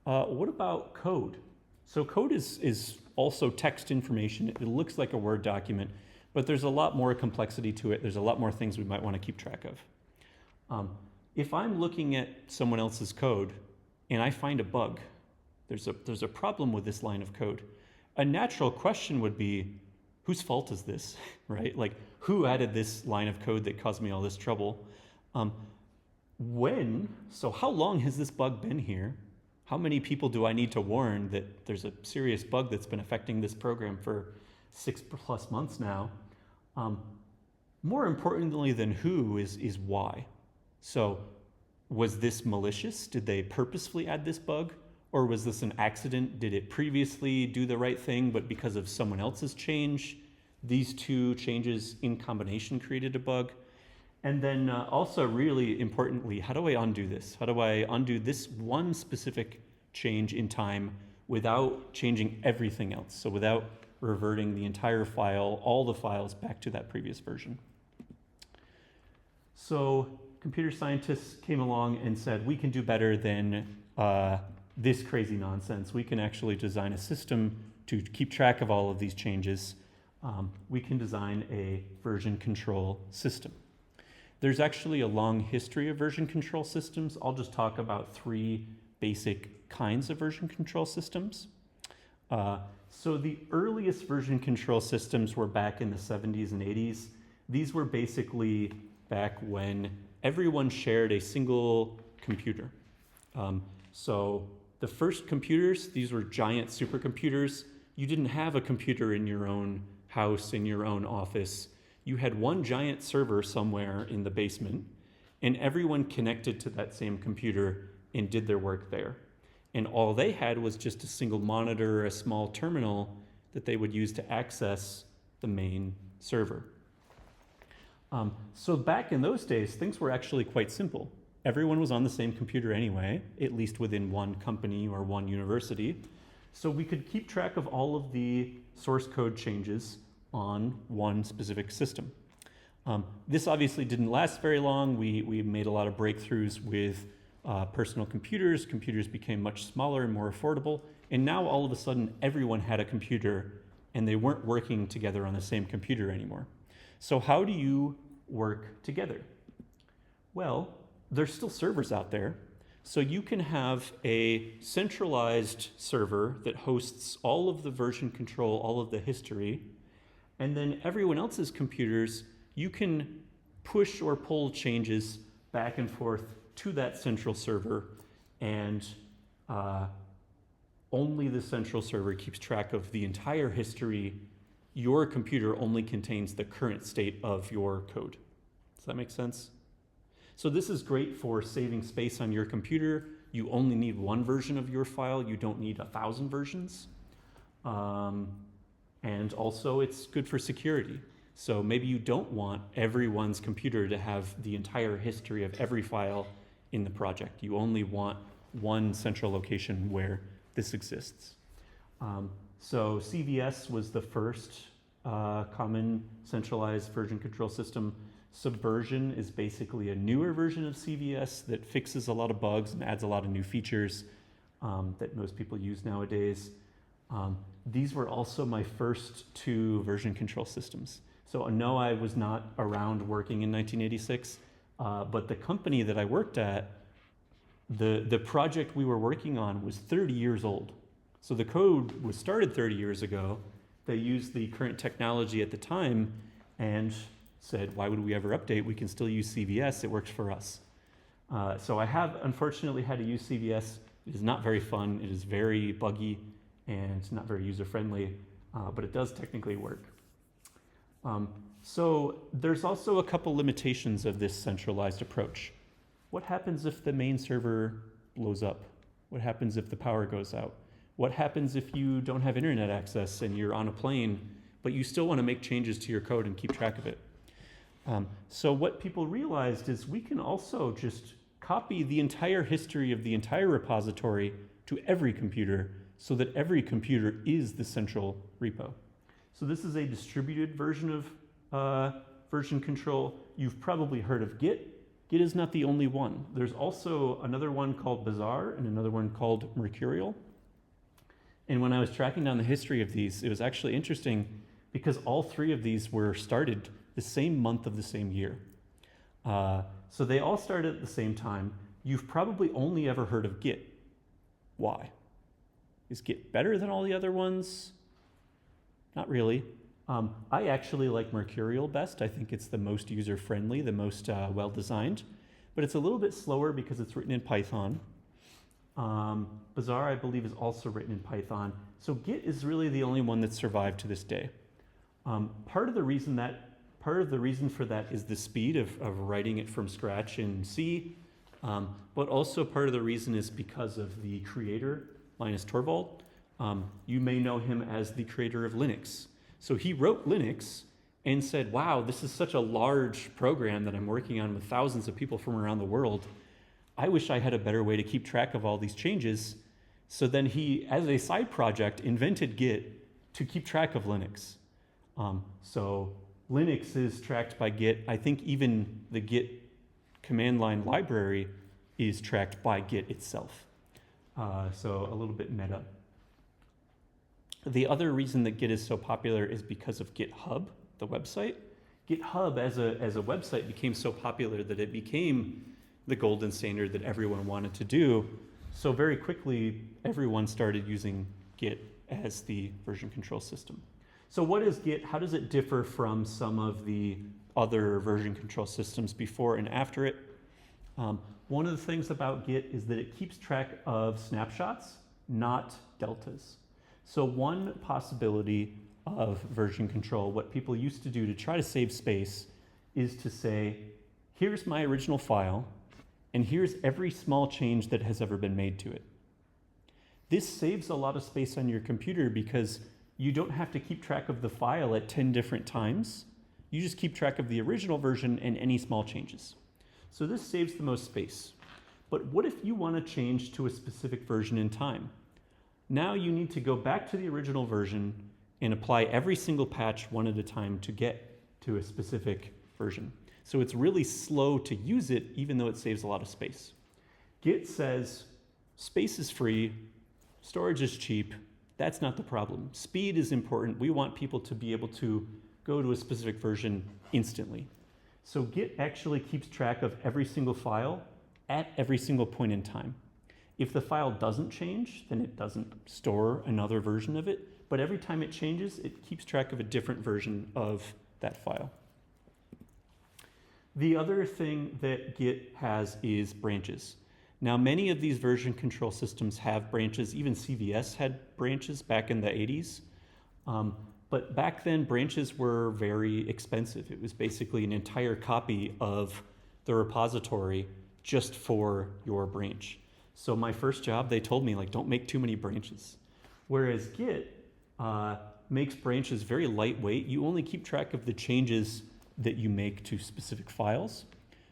What about code? So code is also text information. It looks like a Word document, but there's a lot more complexity to it. There's a lot more things we might want to keep track of. If I'm looking at someone else's code and I find a bug, there's a problem with this line of code. A natural question would be, whose fault is this, right? Like, who added this line of code that caused me all this trouble? So how long has this bug been here? How many people do I need to warn that there's a serious bug that's been affecting this program for 6+ months now? More importantly than who is why. So was this malicious? Did they purposefully add this bug? Or was this an accident? Did it previously do the right thing, but because of someone else's change, these two changes in combination created a bug? And then also really importantly, how do I undo this? How do I undo this one specific change in time without changing everything else? So without reverting the entire file, all the files back to that previous version. So computer scientists came along and said, we can do better than this crazy nonsense. We can actually design a system to keep track of all of these changes. We can design a version control system. There's actually a long history of version control systems. I'll just talk about 3 basic kinds of version control systems. So the earliest version control systems were back in the 70s and 80s. These were basically back when everyone shared a single computer. So the first computers, these were giant supercomputers. You didn't have a computer in your own house, in your own office. You had one giant server somewhere in the basement, and everyone connected to that same computer and did their work there. And all they had was just a single monitor, a small terminal that they would use to access the main server. So back in those days, things were actually quite simple. Everyone was on the same computer anyway, at least within one company or one university. So we could keep track of all of the source code changes on one specific system. This obviously didn't last very long. We made a lot of breakthroughs with personal computers. Computers became much smaller and more affordable. And now all of a sudden, everyone had a computer and they weren't working together on the same computer anymore. So how do you work together? Well, there's still servers out there. So you can have a centralized server that hosts all of the version control, all of the history, and then everyone else's computers, you can push or pull changes back and forth to that central server, and only the central server keeps track of the entire history. Your computer only contains the current state of your code. Does that make sense? So this is great for saving space on your computer. You only need one version of your file. You don't need 1,000 versions. And also it's good for security. So maybe you don't want everyone's computer to have the entire history of every file in the project. You only want one central location where this exists. So CVS was the first common centralized version control system. Subversion is basically a newer version of CVS that fixes a lot of bugs and adds a lot of new features that most people use nowadays. These were also my first 2 version control systems. So no, I was not around working in 1986, but the company that I worked at, the project we were working on was 30 years old. So the code was started 30 years ago. They used the current technology at the time and said, why would we ever update? We can still use CVS, it works for us. So I have unfortunately had to use CVS. It is not very fun, it is very buggy and not very user-friendly, but it does technically work. So there's also a couple limitations of this centralized approach. What happens if the main server blows up? What happens if the power goes out? What happens if you don't have internet access and you're on a plane, but you still want to make changes to your code and keep track of it? So what people realized is we can also just copy the entire history of the entire repository to every computer so that every computer is the central repo. So this is a distributed version of version control. You've probably heard of Git. Git is not the only one. There's also another one called Bazaar and another one called Mercurial. And when I was tracking down the history of these, it was actually interesting because all three of these were started the same month of the same year. So they all started at the same time. You've probably only ever heard of Git. Why? Is Git better than all the other ones? Not really. I actually like Mercurial best. I think it's the most user-friendly, the most well-designed, but it's a little bit slower because it's written in Python. Bazaar, I believe, is also written in Python. So Git is really the only one that's survived to this day. Part of the reason for that is the speed of writing it from scratch in C, but also part of the reason is because of the creator, Linus Torvald. You may know him as the creator of Linux. So he wrote Linux and said, wow, this is such a large program that I'm working on with thousands of people from around the world. I wish I had a better way to keep track of all these changes. So then he, as a side project, invented Git to keep track of Linux. So Linux is tracked by Git. I think even the Git command line library is tracked by Git itself. So a little bit meta. The other reason that Git is so popular is because of GitHub, the website. GitHub as a website became so popular that it became the golden standard that everyone wanted to do. So very quickly, everyone started using Git as the version control system. So what is Git? How does it differ from some of the other version control systems before and after it? One of the things about Git is that it keeps track of snapshots, not deltas. So one possibility of version control, what people used to do to try to save space, is to say, here's my original file, and here's every small change that has ever been made to it. This saves a lot of space on your computer because you don't have to keep track of the file at 10 different times. You just keep track of the original version and any small changes. So this saves the most space. But what if you want to change to a specific version in time? Now you need to go back to the original version and apply every single patch one at a time to get to a specific version. So it's really slow to use it, even though it saves a lot of space. Git says, space is free, storage is cheap, that's not the problem. Speed is important. We want people to be able to go to a specific version instantly. So Git actually keeps track of every single file at every single point in time. If the file doesn't change, then it doesn't store another version of it. But every time it changes, it keeps track of a different version of that file. The other thing that Git has is branches. Now, many of these version control systems have branches. Even CVS had branches back in the 80s. But back then, branches were very expensive. It was basically an entire copy of the repository just for your branch. So my first job, they told me, like, don't make too many branches. Whereas Git makes branches very lightweight. You only keep track of the changes that you make to specific files.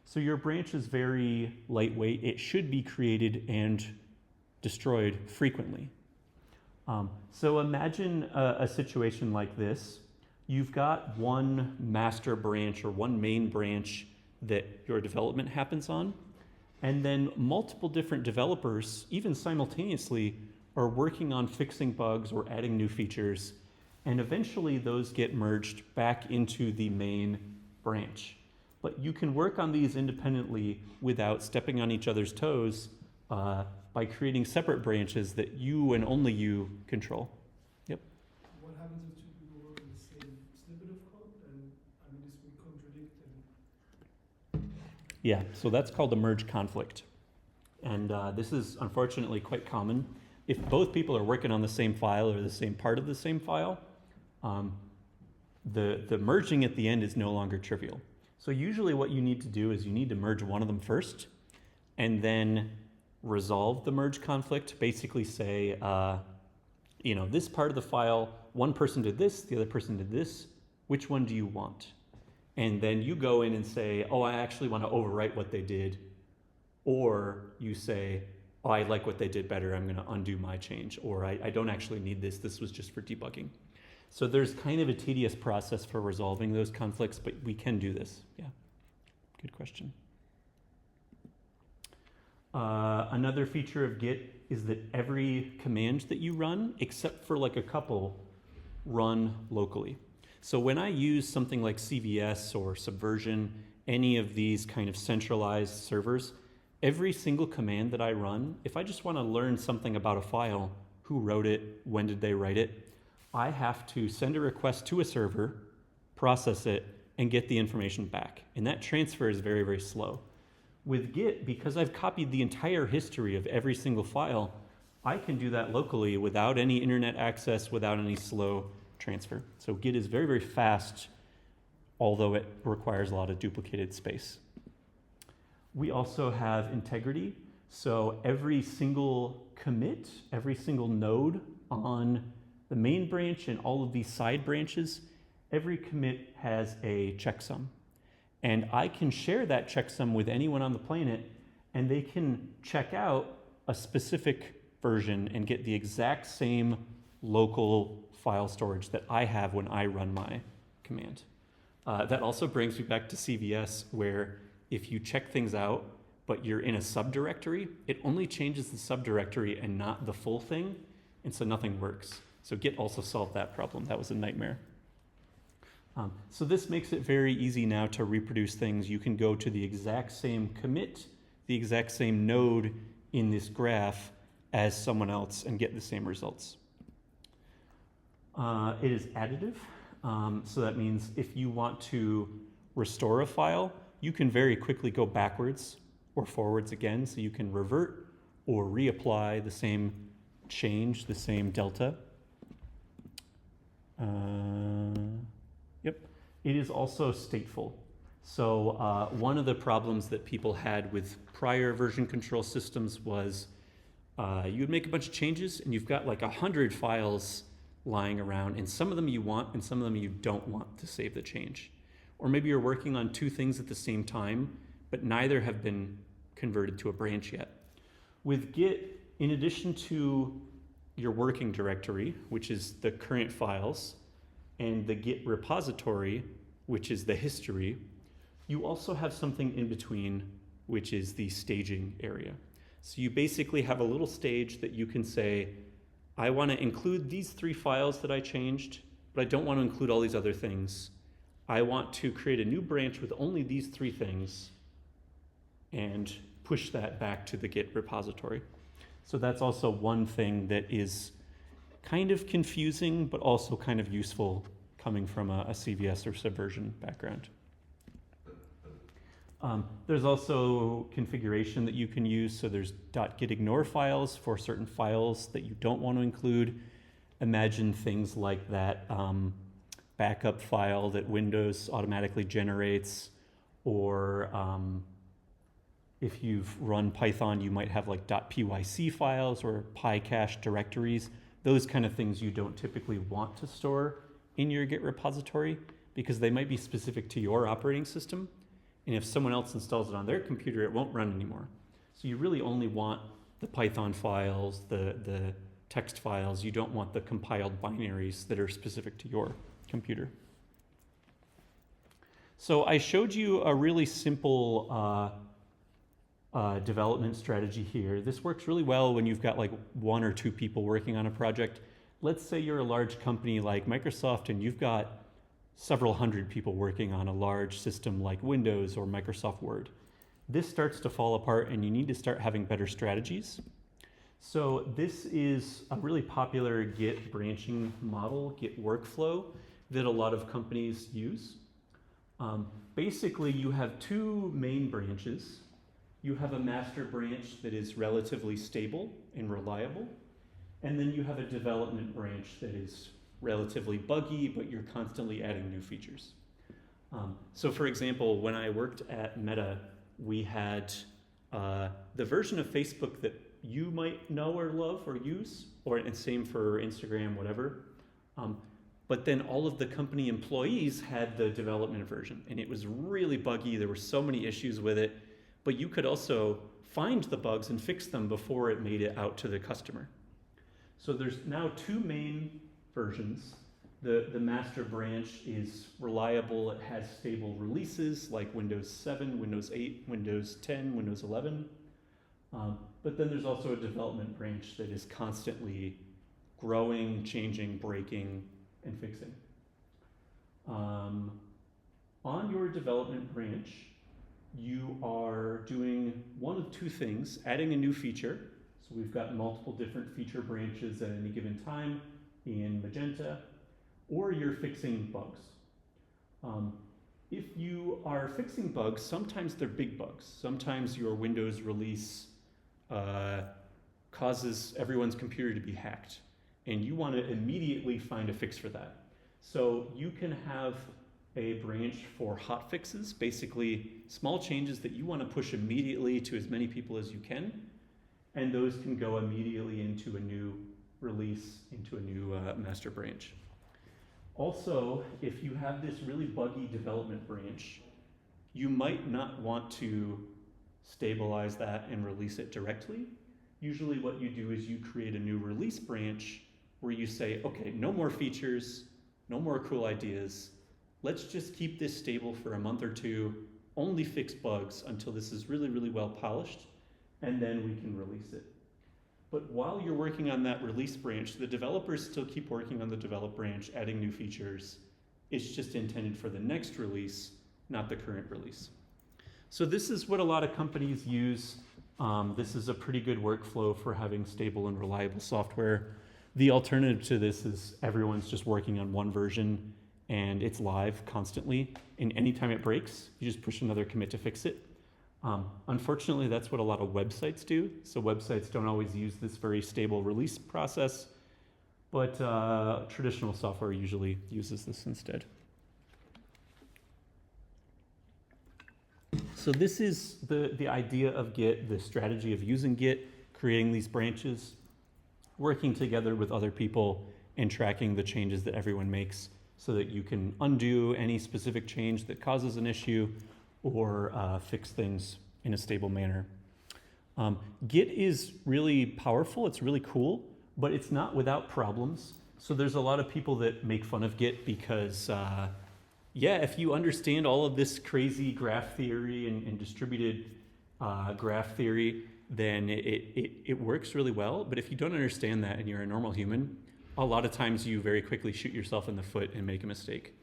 So your branch is very lightweight. It should be created and destroyed frequently. So imagine a situation like this. You've got one master branch or one main branch that your development happens on, and then multiple different developers, even simultaneously, are working on fixing bugs or adding new features, and eventually those get merged back into the main branch. But you can work on these independently without stepping on each other's toes by creating separate branches that you and only you control. Yep. What happens if two people work on the same snippet of code? And I mean, this would contradict and... Yeah, so that's called a merge conflict. And this is unfortunately quite common. If both people are working on the same file or the same part of the same file, the merging at the end is no longer trivial. So usually what you need to do is you need to merge one of them first and then resolve the merge conflict. Basically say, this part of the file, one person did this, the other person did this. Which one do you want? And then you go in and say, oh, I actually want to overwrite what they did. Or you say, oh, I like what they did better. I'm going to undo my change. Or I don't actually need this. This was just for debugging. So there's kind of a tedious process for resolving those conflicts, but we can do this. Yeah, good question. Another feature of Git is that every command that you run, except for like a couple, run locally. So when I use something like CVS or Subversion, any of these kind of centralized servers, every single command that I run, if I just want to learn something about a file, who wrote it, when did they write it, I have to send a request to a server, process it, and get the information back. And that transfer is very, very slow. With Git, because I've copied the entire history of every single file, I can do that locally without any internet access, without any slow transfer. So Git is very, very fast, although it requires a lot of duplicated space. We also have integrity. So every single commit, every single node on the main branch and all of these side branches, every commit has a checksum. And I can share that checksum with anyone on the planet, and they can check out a specific version and get the exact same local file storage that I have when I run my command. That also brings me back to CVS, where if you check things out, but you're in a subdirectory, it only changes the subdirectory and not the full thing, and so nothing works. So Git also solved that problem. That was a nightmare. So this makes it very easy now to reproduce things. You can go to the exact same commit, the exact same node in this graph as someone else and get the same results. It is additive. So that means if you want to restore a file, you can very quickly go backwards or forwards again. So you can revert or reapply the same change, the same delta. Yep. It is also stateful. So one of the problems that people had with prior version control systems was you would make a bunch of changes and you've got like 100 files lying around, and some of them you want and some of them you don't want to save the change. Or maybe you're working on two things at the same time, but neither have been converted to a branch yet. With Git, in addition to your working directory, which is the current files, and the Git repository, which is the history, you also have something in between, which is the staging area. So you basically have a little stage that you can say, I want to include these 3 files that I changed, but I don't want to include all these other things. I want to create a new branch with only these 3 things and push that back to the Git repository. So that's also one thing that is kind of confusing, but also kind of useful coming from a CVS or Subversion background. There's also configuration that you can use. So there's .gitignore files for certain files that you don't want to include. Imagine things like that backup file that Windows automatically generates, or if you've run Python, you might have like .pyc files or PyCache directories. Those kind of things you don't typically want to store in your Git repository because they might be specific to your operating system. And if someone else installs it on their computer, it won't run anymore. So you really only want the Python files, the text files. You don't want the compiled binaries that are specific to your computer. So I showed you a really simple development strategy here. This works really well when you've got like 1 or 2 people working on a project. Let's say you're a large company like Microsoft and you've got several hundred people working on a large system like Windows or Microsoft Word. This starts to fall apart and you need to start having better strategies. So this is a really popular Git branching model, Git workflow, that a lot of companies use. Basically, you have 2 main branches. You have a master branch that is relatively stable and reliable, and then you have a development branch that is relatively buggy, but you're constantly adding new features. So for example, when I worked at Meta, we had the version of Facebook that you might know or love or use, and same for Instagram, whatever. But then all of the company employees had the development version, and it was really buggy. There were so many issues with it, but you could also find the bugs and fix them before it made it out to the customer. So there's now 2 main versions. The master branch is reliable. It has stable releases like Windows 7, Windows 8, Windows 10, Windows 11. But then there's also a development branch that is constantly growing, changing, breaking, and fixing. On your development branch, you are doing one of two things: adding a new feature. So we've got multiple different feature branches at any given time in Magenta, or you're fixing bugs. If you are fixing bugs, sometimes they're big bugs. Sometimes your Windows release causes everyone's computer to be hacked, and you want to immediately find a fix for that. So you can have a branch for hot fixes, basically small changes that you want to push immediately to as many people as you can, and those can go immediately into a new release, into a new master branch. Also, if you have this really buggy development branch, you might not want to stabilize that and release it directly. Usually what you do is you create a new release branch where you say, okay, no more features, no more cool ideas. Let's just keep this stable for a month or two, only fix bugs until this is really, really well polished, and then we can release it. But while you're working on that release branch, the developers still keep working on the develop branch, adding new features. It's just intended for the next release, not the current release. So this is what a lot of companies use. This is a pretty good workflow for having stable and reliable software. The alternative to this is everyone's just working on one version and it's live constantly, and anytime it breaks, you just push another commit to fix it. Unfortunately, that's what a lot of websites do. So websites don't always use this very stable release process, but traditional software usually uses this instead. So this is the idea of Git, the strategy of using Git, creating these branches, working together with other people, and tracking the changes that everyone makes so that you can undo any specific change that causes an issue or fix things in a stable manner. Git is really powerful, it's really cool, but it's not without problems. So there's a lot of people that make fun of Git because if you understand all of this crazy graph theory and distributed graph theory, then it works really well. But if you don't understand that and you're a normal human, a lot of times you very quickly shoot yourself in the foot and make a mistake.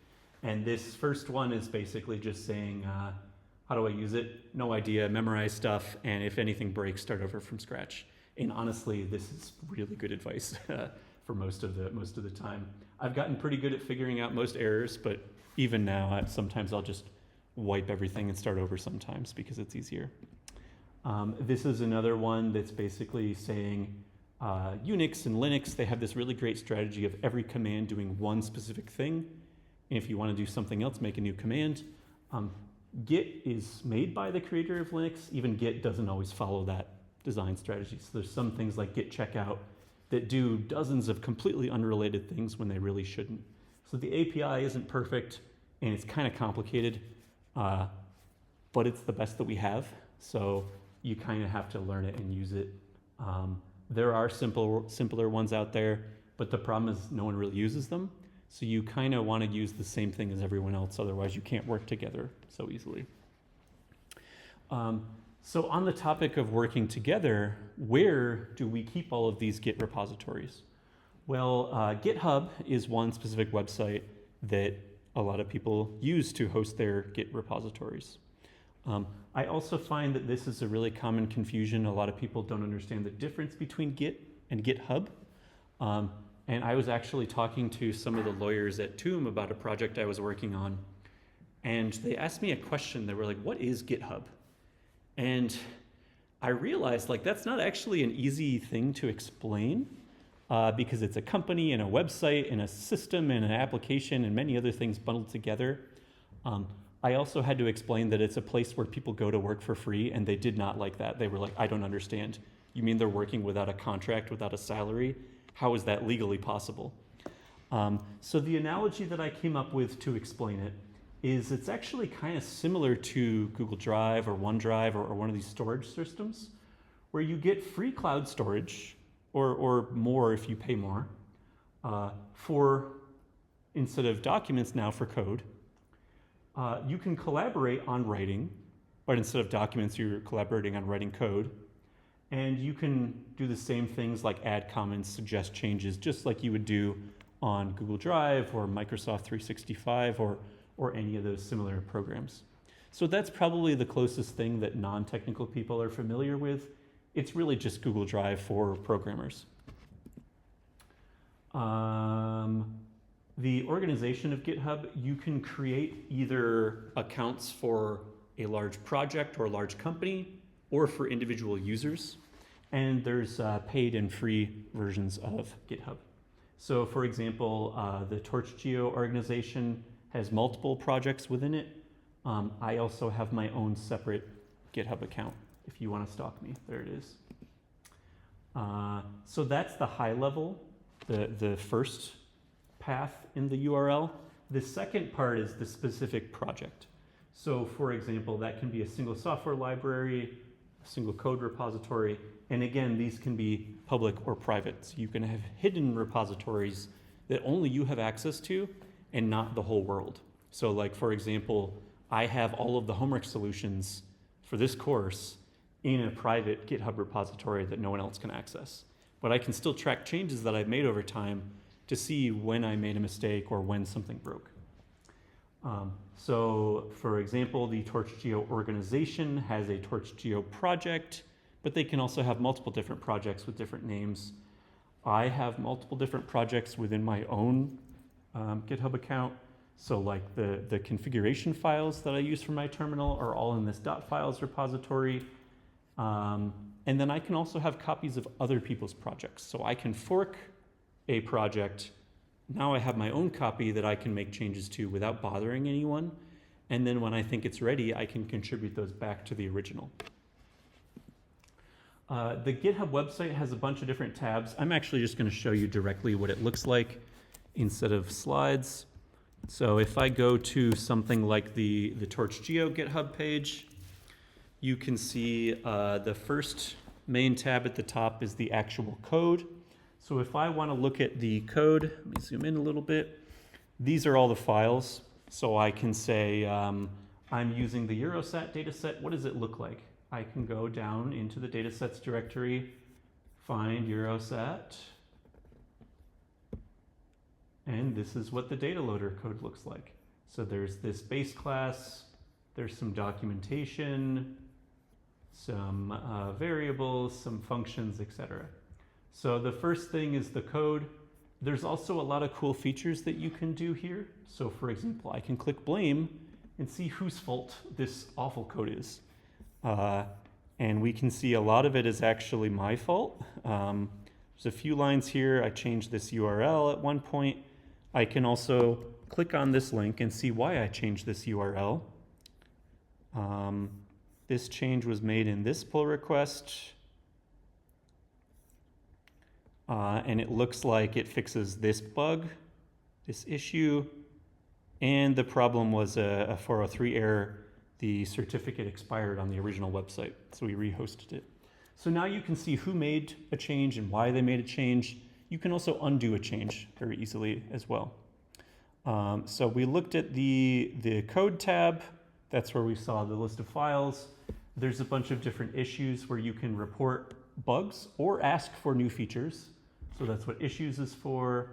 And this first one is basically just saying, how do I use it? No idea, memorize stuff, and if anything breaks, start over from scratch. And honestly, this is really good advice for most of the time. I've gotten pretty good at figuring out most errors, but even now, sometimes I'll just wipe everything and start over sometimes because it's easier. This is another one that's basically saying Unix and Linux, they have this really great strategy of every command doing one specific thing. And if you want to do something else, make a new command. Git is made by the creator of Linux. Even Git doesn't always follow that design strategy. So there's some things like Git checkout that do dozens of completely unrelated things when they really shouldn't. So the API isn't perfect and it's kind of complicated, but it's the best that we have. So you kind of have to learn it and use it. There are simpler ones out there, but the problem is no one really uses them. So you kind of want to use the same thing as everyone else, otherwise you can't work together so easily. So on the topic of working together, where do we keep all of these Git repositories? Well, GitHub is one specific website that a lot of people use to host their Git repositories. I also find that this is a really common confusion. A lot of people don't understand the difference between Git and GitHub. And I was actually talking to some of the lawyers at Tomb about a project I was working on. And they asked me a question. They were like, what is GitHub? And I realized that's not actually an easy thing to explain because it's a company and a website and a system and an application and many other things bundled together. I also had to explain that it's a place where people go to work for free, and they did not like that. They were like, I don't understand. You mean they're working without a contract, without a salary? How is that legally possible? So the analogy that I came up with to explain it is it's actually kind of similar to Google Drive or OneDrive or one of these storage systems where you get free cloud storage or more if you pay more for, instead of documents now, for code. You can collaborate on writing, but instead of documents, you're collaborating on writing code. And you can do the same things like add comments, suggest changes, just like you would do on Google Drive or Microsoft 365 or any of those similar programs. So that's probably the closest thing that non-technical people are familiar with. It's really just Google Drive for programmers. The organization of GitHub, you can create either accounts for a large project or a large company or for individual users. And there's paid and free versions of GitHub. So for example, the TorchGeo organization has multiple projects within it. I also have my own separate GitHub account. If you want to stalk me, there it is. So that's the high level, the first path in the URL. The second part is the specific project. So for example, that can be a single software library, a single code repository, and again, these can be public or private. So you can have hidden repositories that only you have access to and not the whole world. So like, for example, I have all of the homework solutions for this course in a private GitHub repository that no one else can access. But I can still track changes that I've made over time to see when I made a mistake or when something broke. So for example, the TorchGeo organization has a TorchGeo project, but they can also have multiple different projects with different names. I have multiple different projects within my own GitHub account. So like the configuration files that I use for my terminal are all in this .files repository. And then I can also have copies of other people's projects. So I can fork a project. Now I have my own copy that I can make changes to without bothering anyone. And then when I think it's ready, I can contribute those back to the original. The GitHub website has a bunch of different tabs. I'm actually just going to show you directly what it looks like instead of slides. So if I go to something like the TorchGeo GitHub page, you can see the first main tab at the top is the actual code. So if I want to look at the code, let me zoom in a little bit. These are all the files. So I can say, I'm using the Eurosat dataset. What does it look like? I can go down into the datasets directory, find Eurosat, and this is what the data loader code looks like. So there's this base class, there's some documentation, some variables, some functions, etc. So the first thing is the code. There's also a lot of cool features that you can do here. So for example, I can click blame and see whose fault this awful code is. And we can see a lot of it is actually my fault. There's a few lines here. I changed this URL at one point. I can also click on this link and see why I changed this URL. This change was made in this pull request. And it looks like it fixes this bug, this issue, and the problem was a 403 error. The certificate expired on the original website, so we rehosted it. So now you can see who made a change and why they made a change. You can also undo a change very easily as well. So we looked at the code tab. That's where we saw the list of files. There's a bunch of different issues where you can report bugs or ask for new features. So that's what issues is for.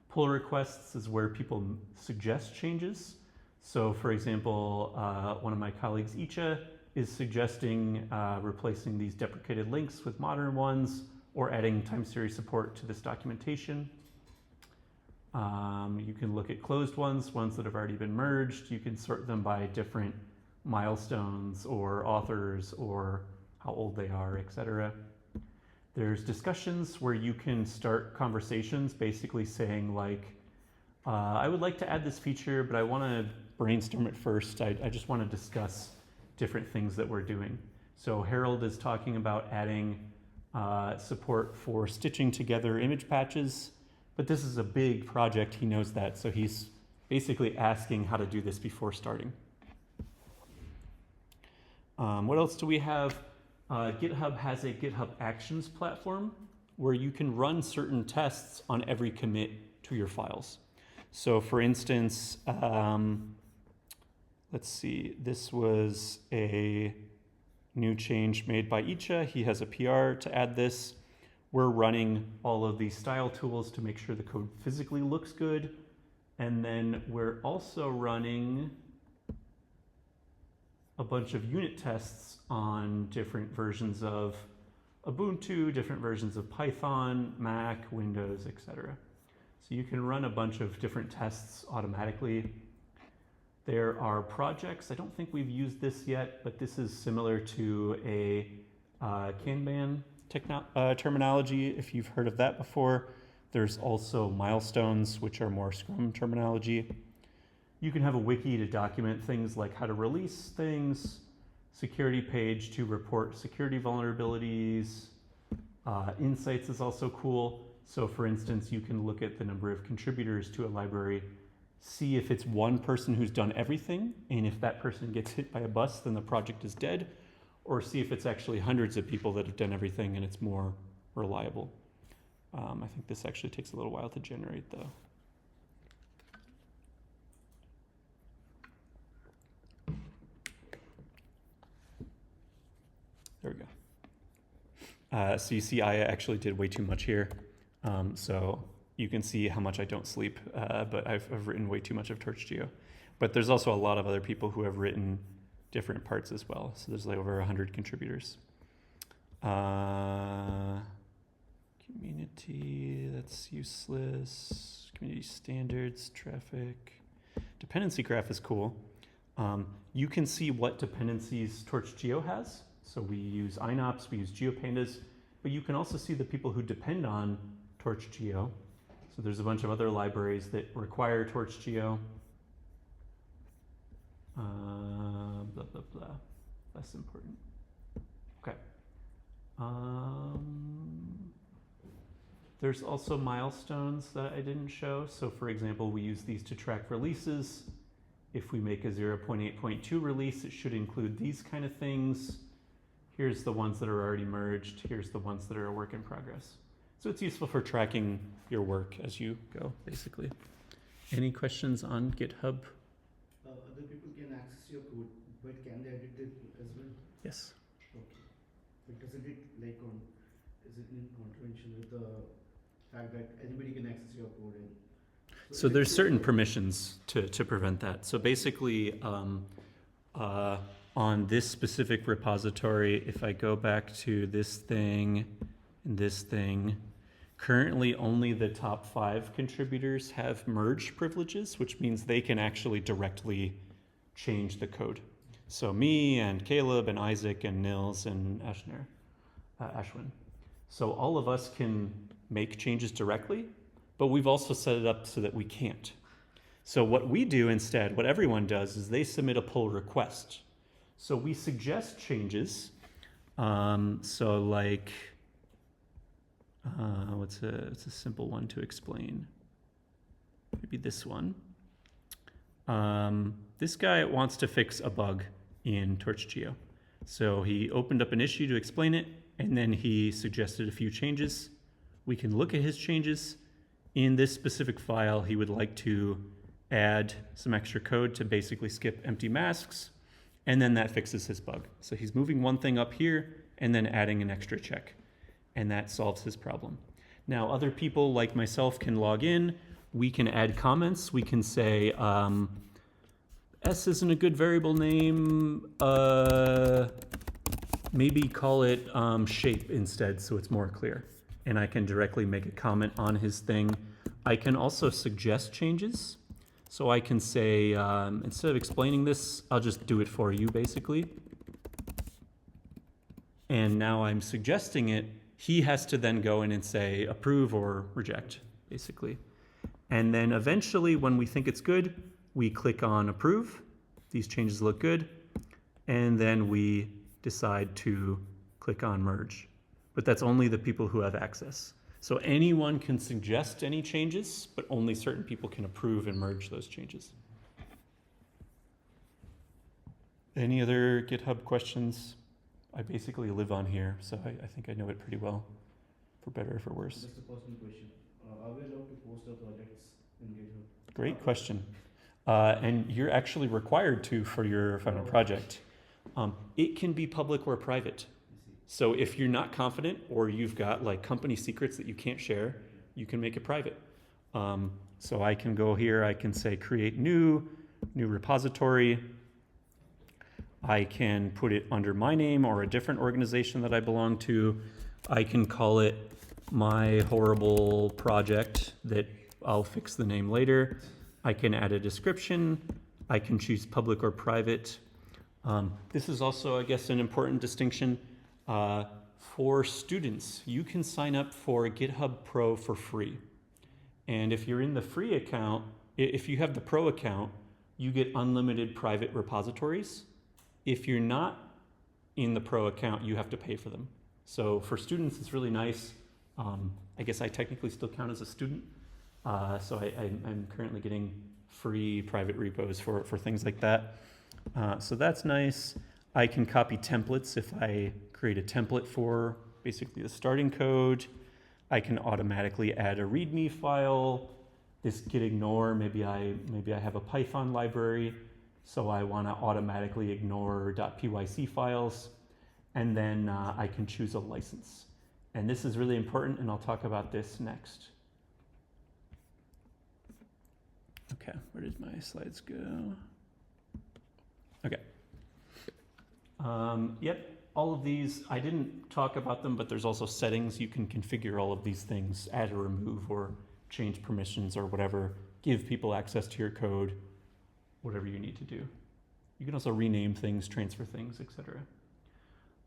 Pull requests is where people suggest changes. So for example, one of my colleagues, Icha, is suggesting replacing these deprecated links with modern ones or adding time series support to this documentation. You can look at closed ones that have already been merged. You can sort them by different milestones or authors or how old they are, etc. There's discussions where you can start conversations basically saying like, I would like to add this feature, but I want to brainstorm it first. I just want to discuss different things that we're doing. So Harold is talking about adding support for stitching together image patches, but this is a big project, he knows that, so he's basically asking how to do this before starting. What else do we have? GitHub has a GitHub Actions platform where you can run certain tests on every commit to your files. So for instance, let's see, this was a new change made by Icha. He has a PR to add this. We're running all of these style tools to make sure the code physically looks good. And then we're also running a bunch of unit tests on different versions of Ubuntu, different versions of Python, Mac, Windows, etc. So you can run a bunch of different tests automatically. There are projects, I don't think we've used this yet, but this is similar to a Kanban terminology, if you've heard of that before. There's also milestones, which are more Scrum terminology. You can have a wiki to document things like how to release things, security page to report security vulnerabilities. Insights is also cool. So for instance, you can look at the number of contributors to a library, see if it's one person who's done everything, and if that person gets hit by a bus, then the project is dead, or see if it's actually hundreds of people that have done everything and it's more reliable. I think this actually takes a little while to generate though. There we go. So you see I actually did way too much here. So you can see how much I don't sleep, but I've written way too much of TorchGeo. But there's also a lot of other people who have written different parts as well. So there's like over 100 contributors. Community, that's useless. Community standards, traffic. Dependency graph is cool. You can see what dependencies TorchGeo has. So we use inops, we use geopandas, but you can also see the people who depend on TorchGeo. So there's a bunch of other libraries that require TorchGeo. Blah, blah, blah. Less important. Okay. There's also milestones that I didn't show. So for example, we use these to track releases. If we make a 0.8.2 release, it should include these kind of things. Here's the ones that are already merged. Here's the ones that are a work in progress. So it's useful for tracking your work as you go, basically. Any questions on GitHub? Other people can access your code, but can they edit it as well? Yes. Okay. But isn't it is it in contravention with the fact that anybody can access your code? And so there's certain permissions to prevent that. So basically, on this specific repository, if I go back to this thing and this thing, currently only the top 5 contributors have merge privileges, which means they can actually directly change the code. So me and Caleb and Isaac and Nils and Ashwin. So all of us can make changes directly, but we've also set it up so that we can't. So what we do instead, what everyone does, is they submit a pull request. So we suggest changes. So like, what's a simple one to explain? Maybe this one. This guy wants to fix a bug in TorchGeo. So he opened up an issue to explain it, and then he suggested a few changes. We can look at his changes. In this specific file, he would like to add some extra code to basically skip empty masks, and then that fixes his bug. So he's moving one thing up here and then adding an extra check, and that solves his problem. Now, other people like myself can log in. We can add comments. We can say, S isn't a good variable name. Maybe call it shape instead so it's more clear. And I can directly make a comment on his thing. I can also suggest changes. So I can say, instead of explaining this, I'll just do it for you, basically. And now I'm suggesting it. He has to then go in and say approve or reject, basically. And then eventually, when we think it's good, we click on approve. These changes look good. And then we decide to click on merge. But that's only the people who have access. So anyone can suggest any changes, but only certain people can approve and merge those changes. Any other GitHub questions? I basically live on here, so I think I know it pretty well, for better or for worse. Just a personal question. Are we allowed to post our projects in GitHub? Great question. And you're actually required to for your final project. It can be public or private. I see. So if you're not confident or you've got like company secrets that you can't share, you can make it private. So I can go here, I can say create new repository. I can put it under my name or a different organization that I belong to. I can call it my horrible project that I'll fix the name later. I can add a description. I can choose public or private. This is also, I guess, an important distinction. For students, you can sign up for GitHub Pro for free. And if you're in the free account, if you have the Pro account, you get unlimited private repositories. If you're not in the Pro account, you have to pay for them. So for students, it's really nice. I guess I technically still count as a student. So I'm currently getting free private repos for things like that. So that's nice. I can copy templates if I create a template for basically the starting code. I can automatically add a README file. This git ignore, maybe I have a Python library, so I want to automatically ignore .pyc files. And then I can choose a license. And this is really important, and I'll talk about this next. Okay, where did my slides go? Okay. Yep, all of these, I didn't talk about them, but there's also settings. You can configure all of these things, add or remove or change permissions or whatever, give people access to your code, whatever you need to do. You can also rename things, transfer things, etc.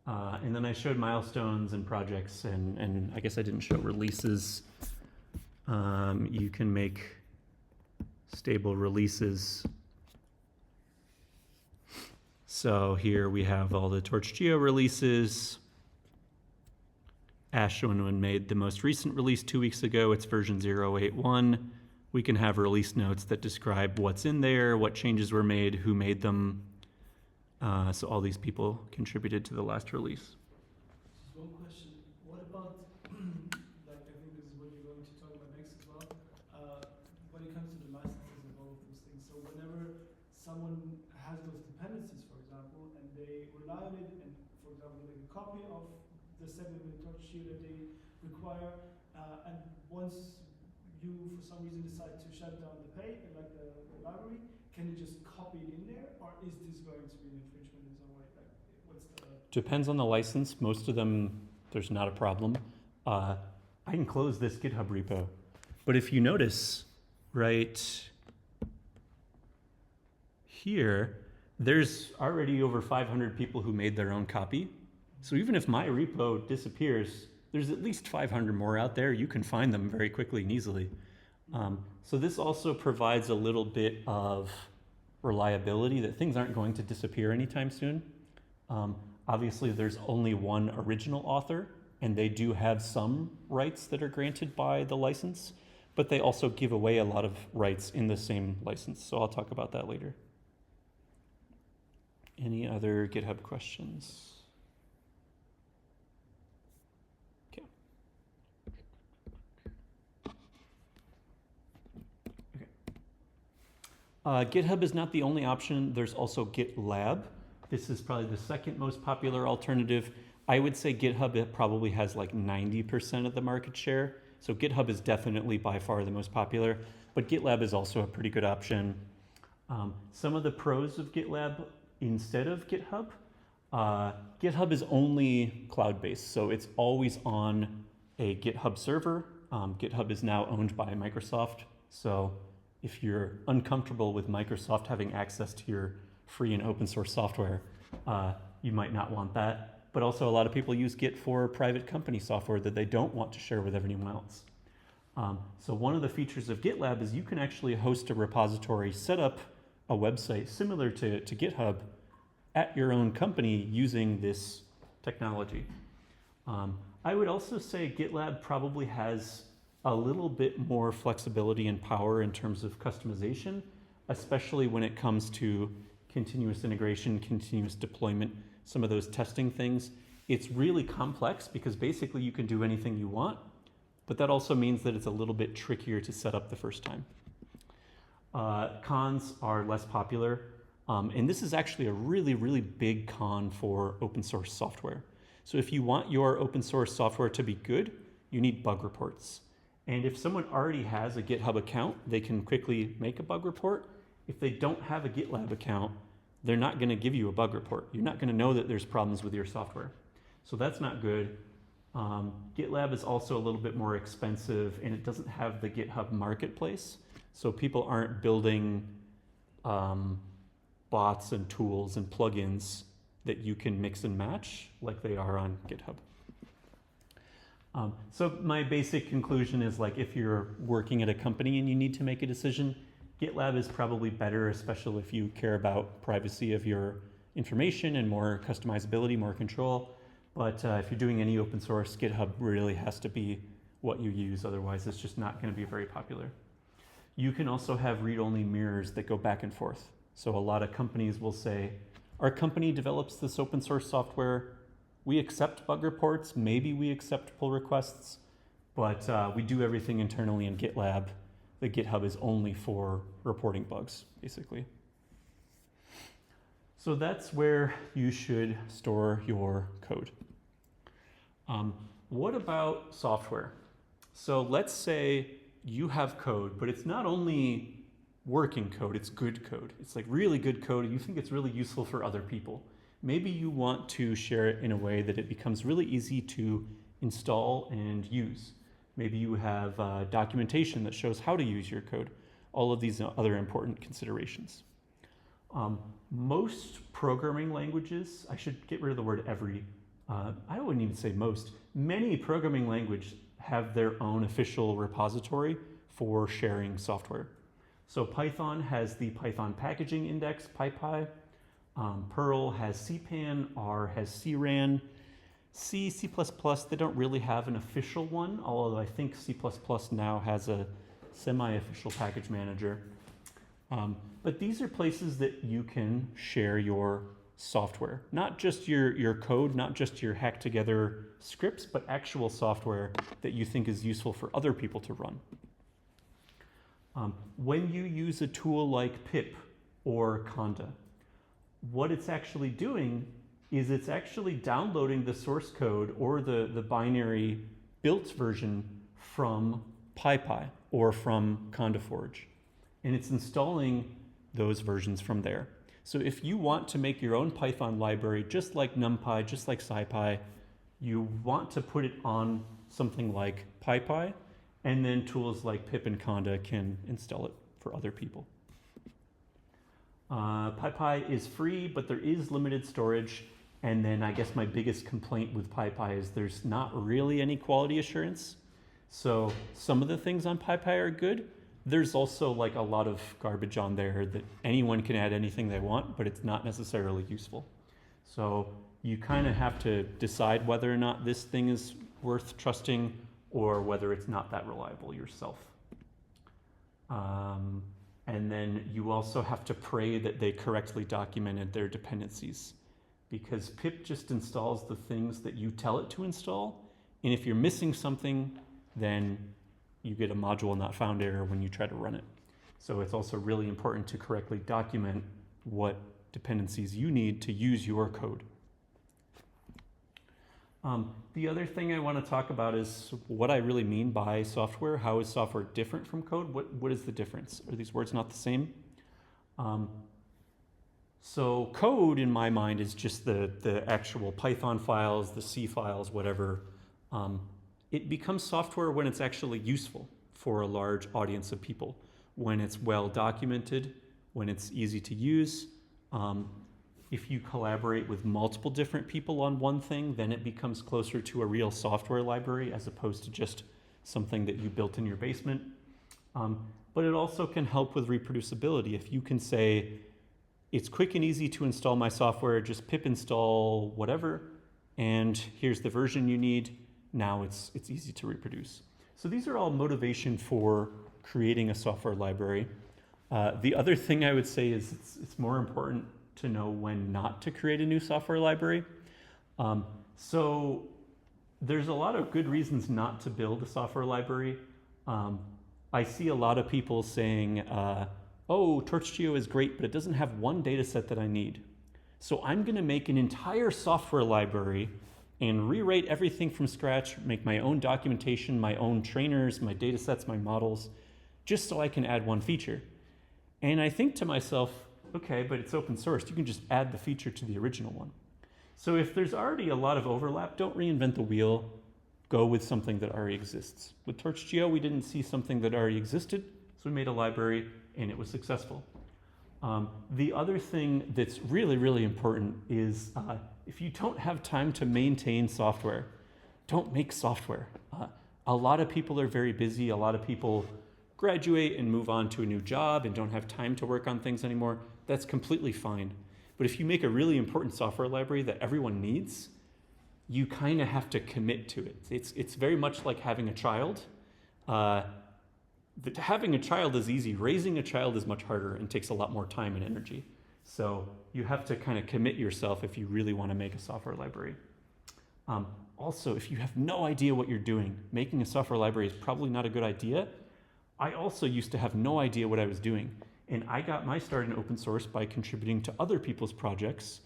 And then I showed milestones and projects, and I guess I didn't show releases. You can make stable releases. So here we have all the TorchGeo releases. Ashwin made the most recent release 2 weeks ago. It's version 081. We can have release notes that describe what's in there, what changes were made, who made them. So all these people contributed to the last release. Just one question. What about, like, I think this is what you're going to talk about next as well, when it comes to the licenses of all of those things. So whenever someone has those dependencies, for example, and they rely on it, and for example, they make a copy of the segment in TorchGeo that they require, and once you, for some reason, decide to shut down the page, like the library, can you just copy it in there, or is this going to be an infringement in some way? Like, what's the... Depends on the license. Most of them, there's not a problem. I can close this GitHub repo. But if you notice, right here, there's already over 500 people who made their own copy. So even if my repo disappears, there's at least 500 more out there. You can find them very quickly and easily. So this also provides a little bit of reliability that things aren't going to disappear anytime soon. Obviously, there's only one original author, and they do have some rights that are granted by the license, but they also give away a lot of rights in the same license. So I'll talk about that later. Any other GitHub questions? GitHub is not the only option. There's also GitLab. This is probably the second most popular alternative. I would say GitHub, it probably has like 90% of the market share. So GitHub is definitely by far the most popular, but GitLab is also a pretty good option. Some of the pros of GitLab instead of GitHub, GitHub is only cloud-based, so it's always on a GitHub server. GitHub is now owned by Microsoft, so if you're uncomfortable with Microsoft having access to your free and open source software, you might not want that. But also a lot of people use Git for private company software that they don't want to share with anyone else. So one of the features of GitLab is you can actually host a repository, set up a website similar to GitHub at your own company using this technology. I would also say GitLab probably has a little bit more flexibility and power in terms of customization, especially when it comes to continuous integration, continuous deployment, some of those testing things. It's really complex because basically you can do anything you want, but that also means that it's a little bit trickier to set up the first time. Cons are less popular. And this is actually a really, really big con for open source software. So if you want your open source software to be good, you need bug reports. And if someone already has a GitHub account, they can quickly make a bug report. If they don't have a GitLab account, they're not going to give you a bug report. You're not going to know that there's problems with your software. So that's not good. GitLab is also a little bit more expensive, and it doesn't have the GitHub marketplace. So people aren't building bots and tools and plugins that you can mix and match like they are on GitHub. So my basic conclusion is, like, if you're working at a company and you need to make a decision, GitLab is probably better, especially if you care about privacy of your information and more customizability, more control. But if you're doing any open source, GitHub really has to be what you use. Otherwise, it's just not going to be very popular. You can also have read-only mirrors that go back and forth. So a lot of companies will say, our company develops this open source software. We accept bug reports. Maybe we accept pull requests, but we do everything internally in GitLab. The GitHub is only for reporting bugs, basically. So that's where you should store your code. What about software? So let's say you have code, but it's not only working code, it's good code. It's like really good code, and you think it's really useful for other people. Maybe you want to share it in a way that it becomes really easy to install and use. Maybe you have documentation that shows how to use your code. All of these other important considerations. Most programming languages, I should get rid of the word every, I wouldn't even say most. Many programming languages have their own official repository for sharing software. So Python has the Python packaging index, PyPy. Perl has CPAN, R has CRAN. C, C++, they don't really have an official one, although I think C++ now has a semi-official package manager. But these are places that you can share your software. Not just your code, not just your hacked together scripts, but actual software that you think is useful for other people to run. When you use a tool like pip or conda, what it's actually doing is it's actually downloading the source code or the binary built version from PyPy or from CondaForge. And it's installing those versions from there. So if you want to make your own Python library, just like NumPy, just like SciPy, you want to put it on something like PyPy, and then tools like pip and conda can install it for other people. PyPy is free, but there is limited storage. And then I guess my biggest complaint with PyPy is there's not really any quality assurance. So some of the things on PyPy are good. There's also like a lot of garbage on there that anyone can add anything they want, but it's not necessarily useful. So you kind of have to decide whether or not this thing is worth trusting or whether it's not that reliable yourself. And then you also have to pray that they correctly documented their dependencies, because pip just installs the things that you tell it to install. And if you're missing something, then you get a module not found error when you try to run it. So it's also really important to correctly document what dependencies you need to use your code. The other thing I want to talk about is what I really mean by software. How is software different from code? What is the difference? Are these words not the same? So code, in my mind, is just the actual Python files, the C files, whatever. It becomes software when it's actually useful for a large audience of people, when it's well documented, when it's easy to use. If you collaborate with multiple different people on one thing, then it becomes closer to a real software library as opposed to just something that you built in your basement. But it also can help with reproducibility. If you can say, it's quick and easy to install my software, just pip install whatever, and here's the version you need, now it's easy to reproduce. So these are all motivation for creating a software library. The other thing I would say is it's more important to know when not to create a new software library. So there's a lot of good reasons not to build a software library. I see a lot of people saying, oh, TorchGeo is great, but it doesn't have one data set that I need. So I'm going to make an entire software library and rewrite everything from scratch, make my own documentation, my own trainers, my data sets, my models, just so I can add one feature. And I think to myself, okay, but it's open source. You can just add the feature to the original one. So if there's already a lot of overlap, don't reinvent the wheel. Go with something that already exists. With TorchGeo, we didn't see something that already existed, so we made a library and it was successful. The other thing that's really, really important is if you don't have time to maintain software, don't make software. A lot of people are very busy. A lot of people graduate and move on to a new job and don't have time to work on things anymore. That's completely fine. But if you make a really important software library that everyone needs, you kind of have to commit to it. It's very much like having a child. Having a child is easy. Raising a child is much harder and takes a lot more time and energy. So you have to kind of commit yourself if you really want to make a software library. Also, if you have no idea what you're doing, making a software library is probably not a good idea. I also used to have no idea what I was doing. And I got my start in open source by contributing to other people's projects.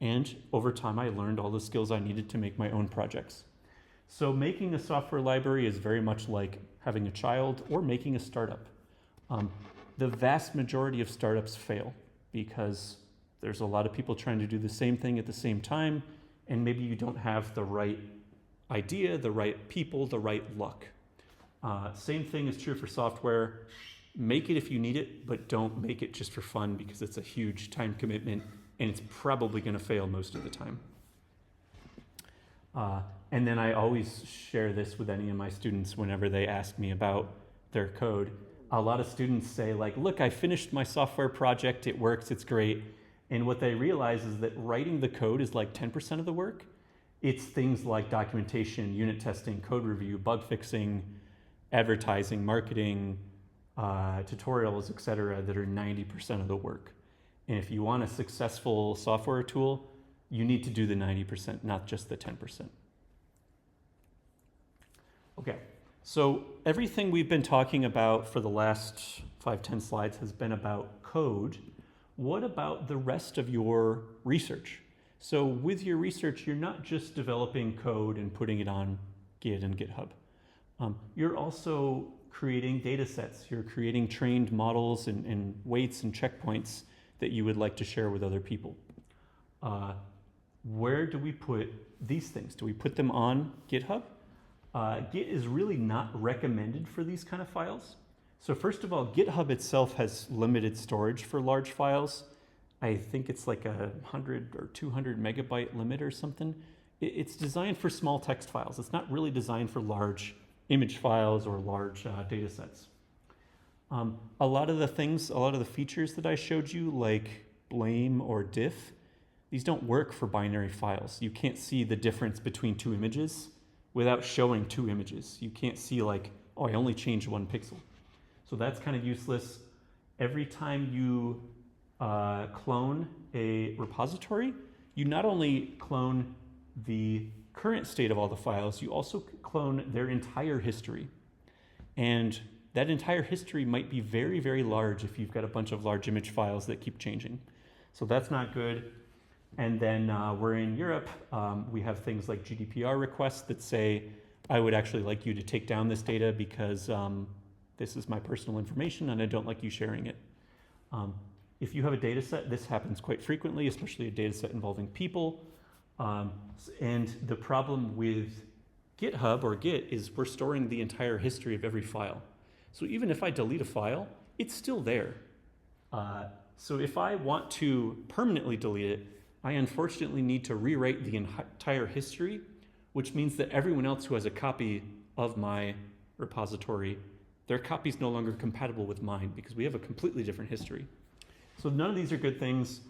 And over time, I learned all the skills I needed to make my own projects. So making a software library is very much like having a child or making a startup. The vast majority of startups fail because there's a lot of people trying to do the same thing at the same time, and maybe you don't have the right idea, the right people, the right luck. Same thing is true for software. Make it if you need it, but don't make it just for fun because it's a huge time commitment and it's probably going to fail most of the time. And then I always share this with any of my students whenever they ask me about their code. A lot of students say like, look, I finished my software project, it works, it's great. And what they realize is that writing the code is like 10% of the work. It's things like documentation, unit testing, code review, bug fixing, advertising, marketing, tutorials, et cetera, that are 90% of the work. And if you want a successful software tool, you need to do the 90%, not just the 10%. Okay, so everything we've been talking about for the last 5-10 slides has been about code. What about the rest of your research? So with your research, you're not just developing code and putting it on Git and GitHub. You're also creating data sets. You're creating trained models and weights and checkpoints that you would like to share with other people. Where do we put these things? Do we put them on GitHub? Git is really not recommended for these kind of files. So first of all, GitHub itself has limited storage for large files. I think it's like 100 or 200 megabyte limit or something. It's designed for small text files. It's not really designed for large image files or large data sets. A lot of the features that I showed you, like blame or diff, these don't work for binary files. You can't see the difference between two images without showing two images. You can't see like, oh, I only changed 1 pixel. So that's kind of useless. Every time you clone a repository, you not only clone the current state of all the files, you also clone their entire history. And that entire history might be very, very large if you've got a bunch of large image files that keep changing. So that's not good. And then we're in Europe. We have things like GDPR requests that say, I would actually like you to take down this data because this is my personal information and I don't like you sharing it. If you have a data set, this happens quite frequently, especially a data set involving people. And the problem with GitHub or Git is we're storing the entire history of every file. So even if I delete a file, it's still there. So if I want to permanently delete it, I unfortunately need to rewrite the entire history, which means that everyone else who has a copy of my repository, their copy is no longer compatible with mine because we have a completely different history. So none of these are good things.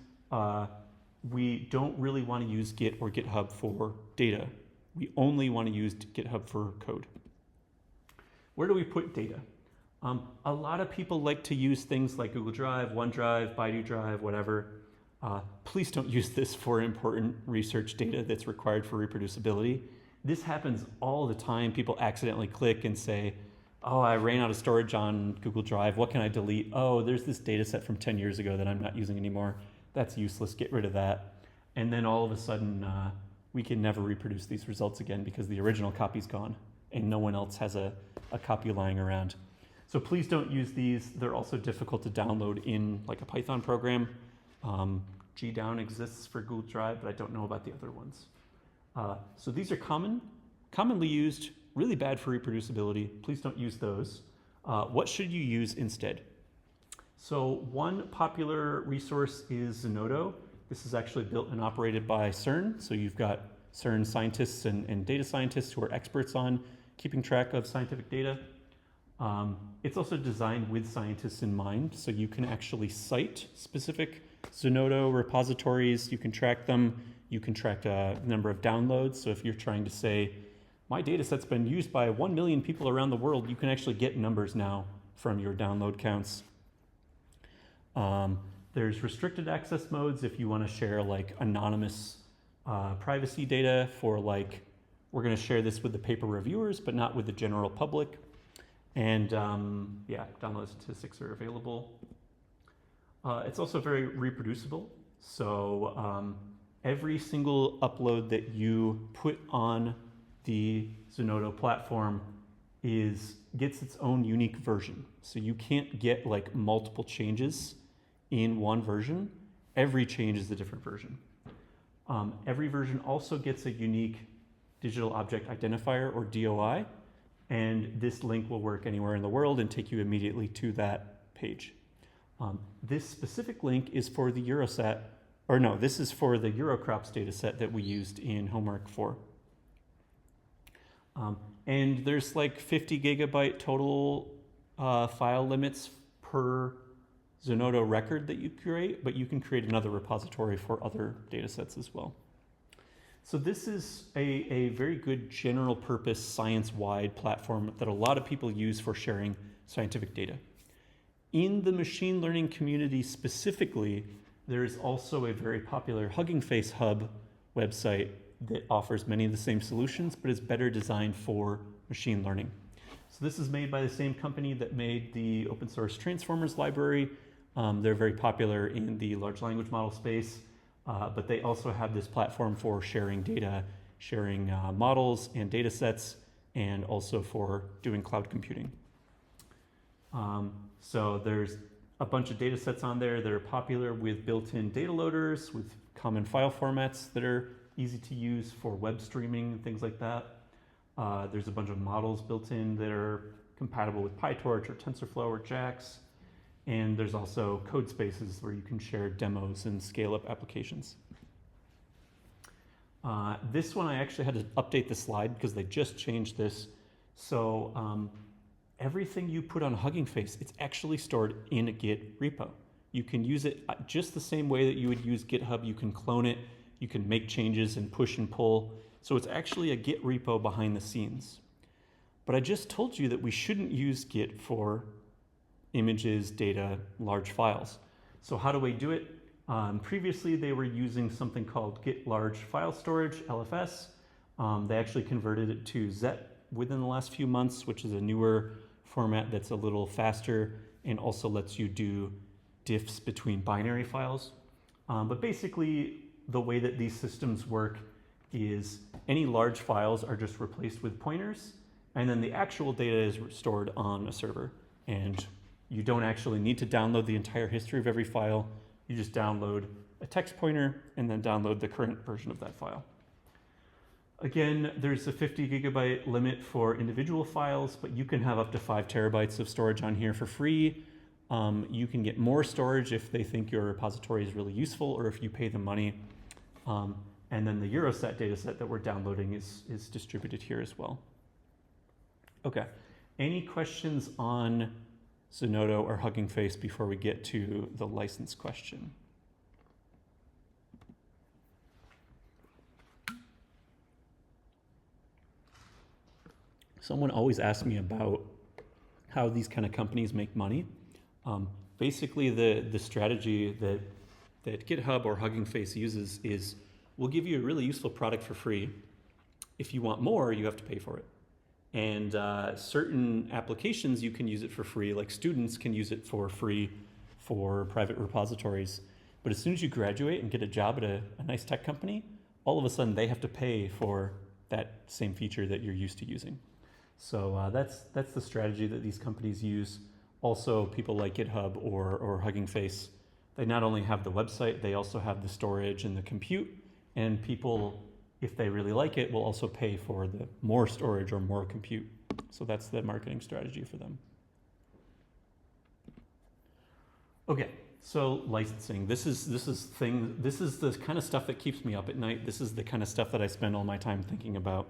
We don't really want to use Git or GitHub for data. We only want to use GitHub for code. Where do we put data? A lot of people like to use things like Google Drive, OneDrive, Baidu Drive, whatever. Please don't use this for important research data that's required for reproducibility. This happens all the time. People accidentally click and say, oh, I ran out of storage on Google Drive. What can I delete? Oh, there's this data set from 10 years ago that I'm not using anymore. That's useless. Get rid of that. And then all of a sudden, we can never reproduce these results again because the original copy's gone and no one else has a copy lying around. So please don't use these. They're also difficult to download in like a Python program. GDown exists for Google Drive, but I don't know about the other ones. So these are commonly used, really bad for reproducibility. Please don't use those. What should you use instead? So one popular resource is Zenodo. This is actually built and operated by CERN. So you've got CERN scientists and data scientists who are experts on keeping track of scientific data. It's also designed with scientists in mind. So you can actually cite specific Zenodo repositories. You can track them. You can track a number of downloads. So if you're trying to say, my data set's been used by 1 million people around the world, you can actually get numbers now from your download counts. There's restricted access modes if you want to share like anonymous privacy data for like, we're going to share this with the paper reviewers, but not with the general public. And yeah, download statistics are available. It's also very reproducible. So every single upload that you put on the Zenodo platform gets its own unique version. So you can't get like multiple changes in one version. Every change is a different version. Every version also gets a unique digital object identifier or DOI, and this link will work anywhere in the world and take you immediately to that page. This specific link is for the Eurosat, or no, this is for the Eurocrops data set that we used in homework 4. And there's like 50 gigabyte total file limits per Zenodo record that you create, but you can create another repository for other data sets as well. So this is a very good general purpose science-wide platform that a lot of people use for sharing scientific data. In the machine learning community specifically, there is also a very popular Hugging Face Hub website that offers many of the same solutions, but is better designed for machine learning. So this is made by the same company that made the open source Transformers library. They're very popular in the large language model space, but they also have this platform for sharing data, sharing models and data sets, and also for doing cloud computing. So there's a bunch of data sets on there that are popular with built-in data loaders, with common file formats that are easy to use for web streaming and things like that. There's a bunch of models built in that are compatible with PyTorch or TensorFlow or JAX. And there's also code spaces where you can share demos and scale up applications. This one I actually had to update the slide because they just changed this. So everything you put on Hugging Face, it's actually stored in a Git repo. You can use it just the same way that you would use GitHub. You can clone it. You can make changes and push and pull. So it's actually a Git repo behind the scenes. But I just told you that we shouldn't use Git for images, data, large files. So how do we do it? Previously, they were using something called Git Large File Storage, LFS. They actually converted it to Zet within the last few months, which is a newer format that's a little faster and also lets you do diffs between binary files. But basically, the way that these systems work is any large files are just replaced with pointers, and then the actual data is stored on a server. And you don't actually need to download the entire history of every file. You just download a text pointer and then download the current version of that file. Again, there's a 50 gigabyte limit for individual files, but you can have up to 5 terabytes of storage on here for free. You can get more storage if they think your repository is really useful or if you pay them money. And then the Eurosat dataset that we're downloading is distributed here as well. Okay, any questions on Zenodo or Hugging Face before we get to the license question? Someone always asks me about how these kind of companies make money. Basically, the strategy that GitHub or Hugging Face uses is we'll give you a really useful product for free. If you want more, you have to pay for it. And certain applications, you can use it for free, like students can use it for free for private repositories. But as soon as you graduate and get a job at a nice tech company, all of a sudden they have to pay for that same feature that you're used to using. So that's the strategy that these companies use. Also, people like GitHub or Hugging Face, they not only have the website, they also have the storage and the compute, and people, if they really like it, will also pay for the more storage or more compute. So that's the marketing strategy for them. Okay, so licensing. This is the kind of stuff that keeps me up at night. This is the kind of stuff that I spend all my time thinking about.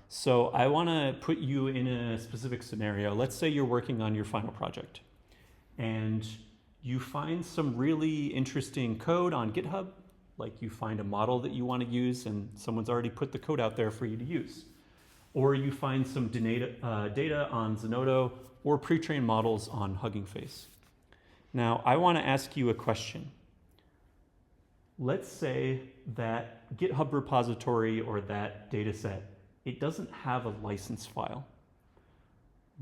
So I want to put you in a specific scenario. Let's say you're working on your final project and you find some really interesting code on GitHub, like you find a model that you want to use and someone's already put the code out there for you to use. Or you find some data on Zenodo or pre-trained models on Hugging Face. Now, I want to ask you a question. Let's say that GitHub repository or that data set, it doesn't have a license file.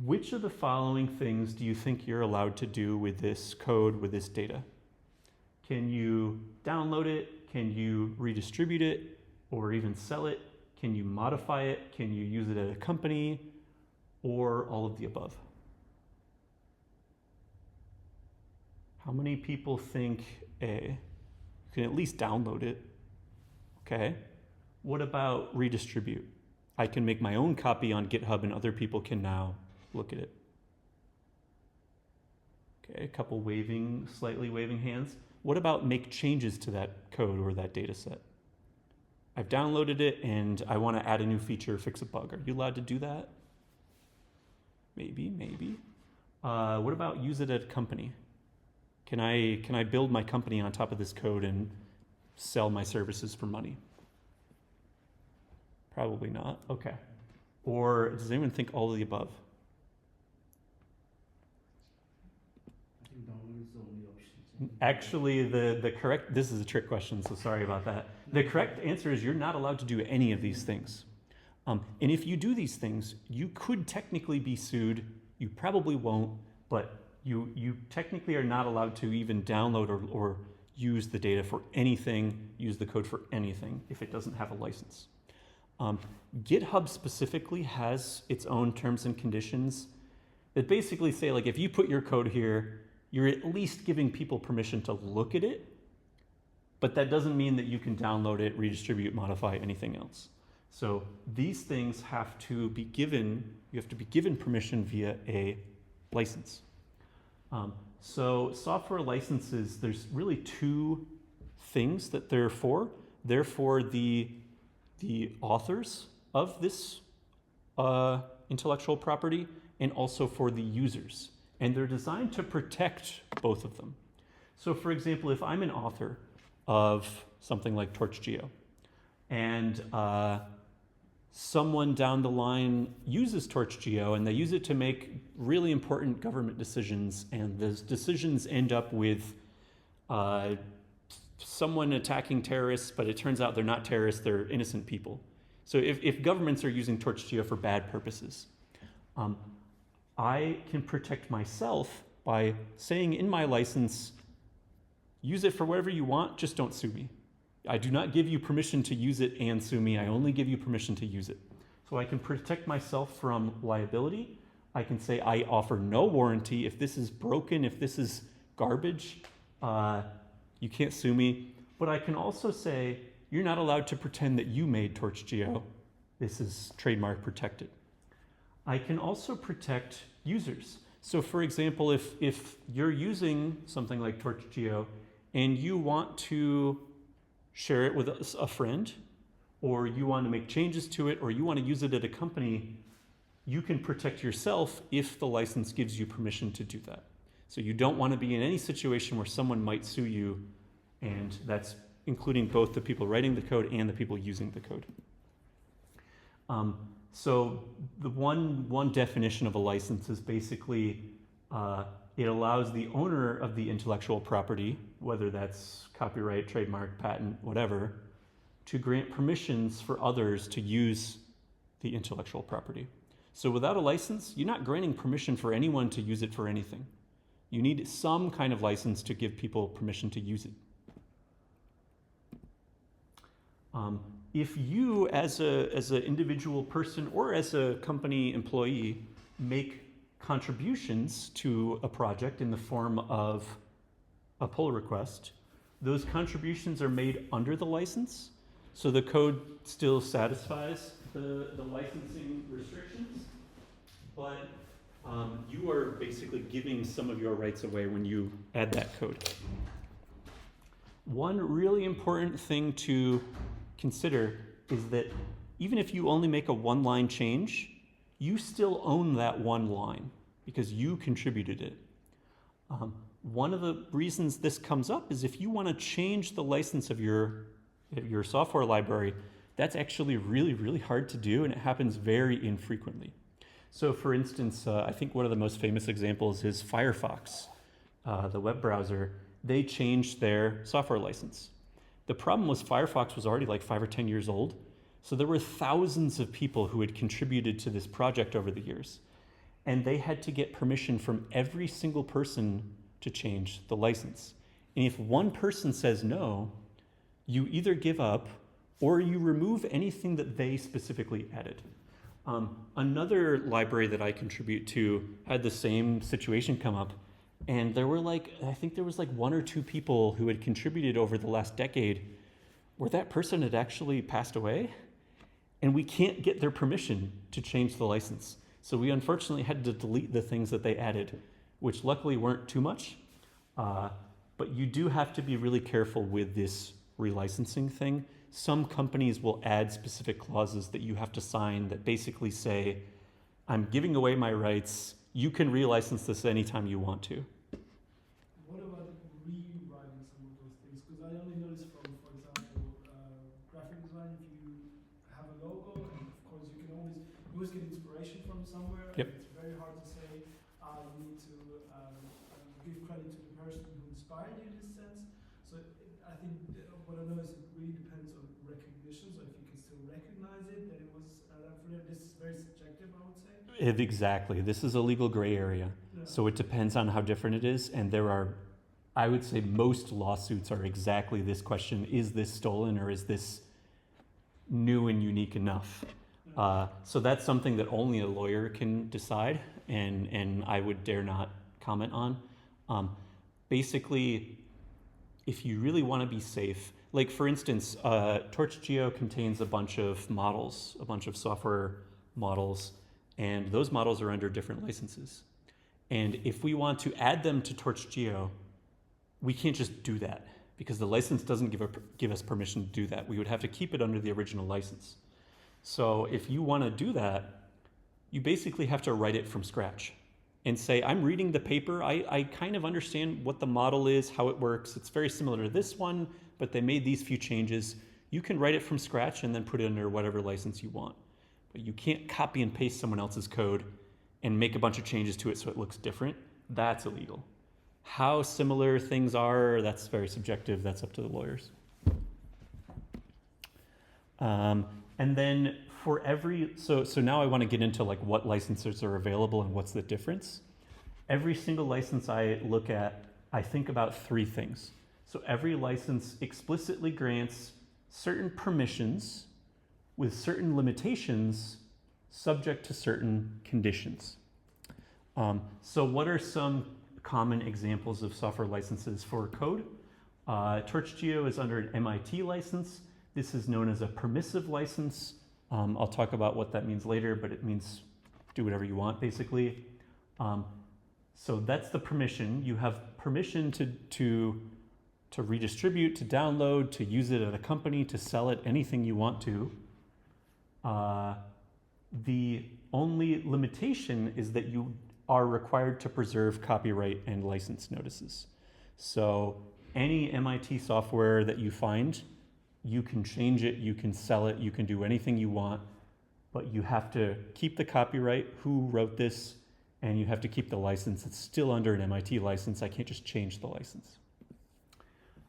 Which of the following things do you think you're allowed to do with this code, with this data? Can you download it? Can you redistribute it or even sell it? Can you modify it? Can you use it at a company? Or all of the above? How many people think A? You can at least download it. Okay. What about redistribute? I can make my own copy on GitHub and other people can now look at it. Okay, a couple slightly waving hands. What about make changes to that code or that data set? I've downloaded it and I want to add a new feature, fix a bug. Are you allowed to do that? Maybe. What about use it at a company? Can I build my company on top of this code and sell my services for money? Probably not. Okay. Or does anyone think all of the above? I think download is the only option. Actually, the correct, this is a trick question, so sorry about that. The correct answer is you're not allowed to do any of these things. And if you do these things, you could technically be sued. You probably won't, but you technically are not allowed to even download or use the data for anything, use the code for anything if it doesn't have a license. GitHub specifically has its own terms and conditions that basically say, like, if you put your code here, you're at least giving people permission to look at it, but that doesn't mean that you can download it, redistribute, modify, anything else. So these things have to be given, you have to be given permission via a license. So software licenses, there's really two things that they're for. They're for the authors of this intellectual property and also for the users. And they're designed to protect both of them. So for example, if I'm an author of something like TorchGeo and someone down the line uses TorchGeo and they use it to make really important government decisions, and those decisions end up with someone attacking terrorists, but it turns out they're not terrorists, they're innocent people. So if governments are using TorchGeo for bad purposes, I can protect myself by saying in my license, use it for whatever you want, just don't sue me. I do not give you permission to use it and sue me. I only give you permission to use it. So I can protect myself from liability. I can say I offer no warranty. If this is broken, if this is garbage, you can't sue me. But I can also say, you're not allowed to pretend that you made TorchGeo. This is trademark protected. I can also protect users. So for example, if you're using something like TorchGeo and you want to share it with a friend, or you want to make changes to it, or you want to use it at a company, you can protect yourself if the license gives you permission to do that. So you don't want to be in any situation where someone might sue you, and that's including both the people writing the code and the people using the code. So the one definition of a license is basically it allows the owner of the intellectual property, whether that's copyright, trademark, patent, whatever, to grant permissions for others to use the intellectual property. So without a license, you're not granting permission for anyone to use it for anything. You need some kind of license to give people permission to use it. If you, as an individual person or as a company employee, make contributions to a project in the form of a pull request, those contributions are made under the license, so the code still satisfies the licensing restrictions, but you are basically giving some of your rights away when you add that code. One really important thing to consider is that even if you only make a one-line change, you still own that one line because you contributed it. One of the reasons this comes up is if you want to change the license of your software library, that's actually really, really hard to do, and it happens very infrequently. So for instance, I think one of the most famous examples is Firefox, the web browser. They changed their software license. The problem was Firefox was already like 5 or 10 years old, so there were thousands of people who had contributed to this project over the years, and they had to get permission from every single person to change the license. And if one person says no, you either give up or you remove anything that they specifically added. Another library that I contribute to had the same situation come up, and there were I think there was 1 or 2 people who had contributed over the last decade where that person had actually passed away, and we can't get their permission to change the license. So we unfortunately had to delete the things that they added, which luckily weren't too much. But you do have to be really careful with this relicensing thing. Some companies will add specific clauses that you have to sign that basically say, I'm giving away my rights, you can relicense this anytime you want to. What about rewriting some of those things? Because I only noticed from, for example, graphic design, if you have a logo, and of course you always get inspiration from somewhere. Yep. And it's very hard to say, you need to give credit to the person who inspired you in this sense. So I think what I know is it really depends on recognition. So if you can still recognize it, that it was for them. This is very subjective, I would say. Exactly. This is a legal gray area. Yeah. So it depends on how different it is. And there are, I would say most lawsuits are exactly this question. Is this stolen or is this new and unique enough? So that's something that only a lawyer can decide, and I would dare not comment on. Basically, if you really want to be safe, like for instance, TorchGeo contains a bunch of models, a bunch of software models, and those models are under different licenses. And if we want to add them to TorchGeo, we can't just do that because the license doesn't give us permission to do that. We would have to keep it under the original license. So if you want to do that, you basically have to write it from scratch and say, I'm reading the paper. I kind of understand what the model is, how it works. It's very similar to this one, but they made these few changes. You can write it from scratch and then put it under whatever license you want. But you can't copy and paste someone else's code and make a bunch of changes to it so it looks different. That's illegal. How similar things are, that's very subjective. That's up to the lawyers. And then for so now I want to get into what licenses are available and what's the difference. Every single license I look at, I think about 3 things. So every license explicitly grants certain permissions with certain limitations subject to certain conditions. So what are some common examples of software licenses for code? TorchGeo is under an MIT license. This is known as a permissive license. I'll talk about what that means later, but it means do whatever you want, basically. So that's the permission. You have permission to redistribute, to download, to use it at a company, to sell it, anything you want to. The only limitation is that you are required to preserve copyright and license notices. So any MIT software that you find, you can change it, you can sell it, you can do anything you want, but you have to keep the copyright, who wrote this, and you have to keep the license. It's still under an MIT license. I can't just change the license.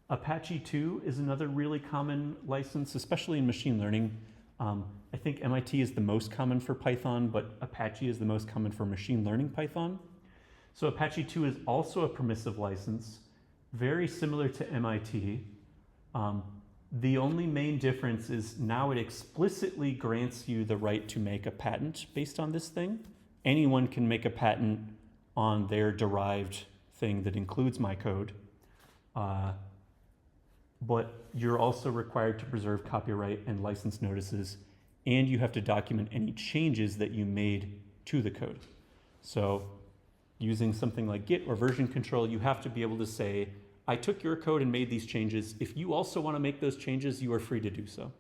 Apache 2 is another really common license, especially in machine learning. I think MIT is the most common for Python, but Apache is the most common for machine learning Python. So Apache 2 is also a permissive license, very similar to MIT. The only main difference is now it explicitly grants you the right to make a patent based on this thing. Anyone can make a patent on their derived thing that includes my code. But you're also required to preserve copyright and license notices, and you have to document any changes that you made to the code. So using something like Git or version control, you have to be able to say, I took your code and made these changes. If you also want to make those changes, you are free to do so.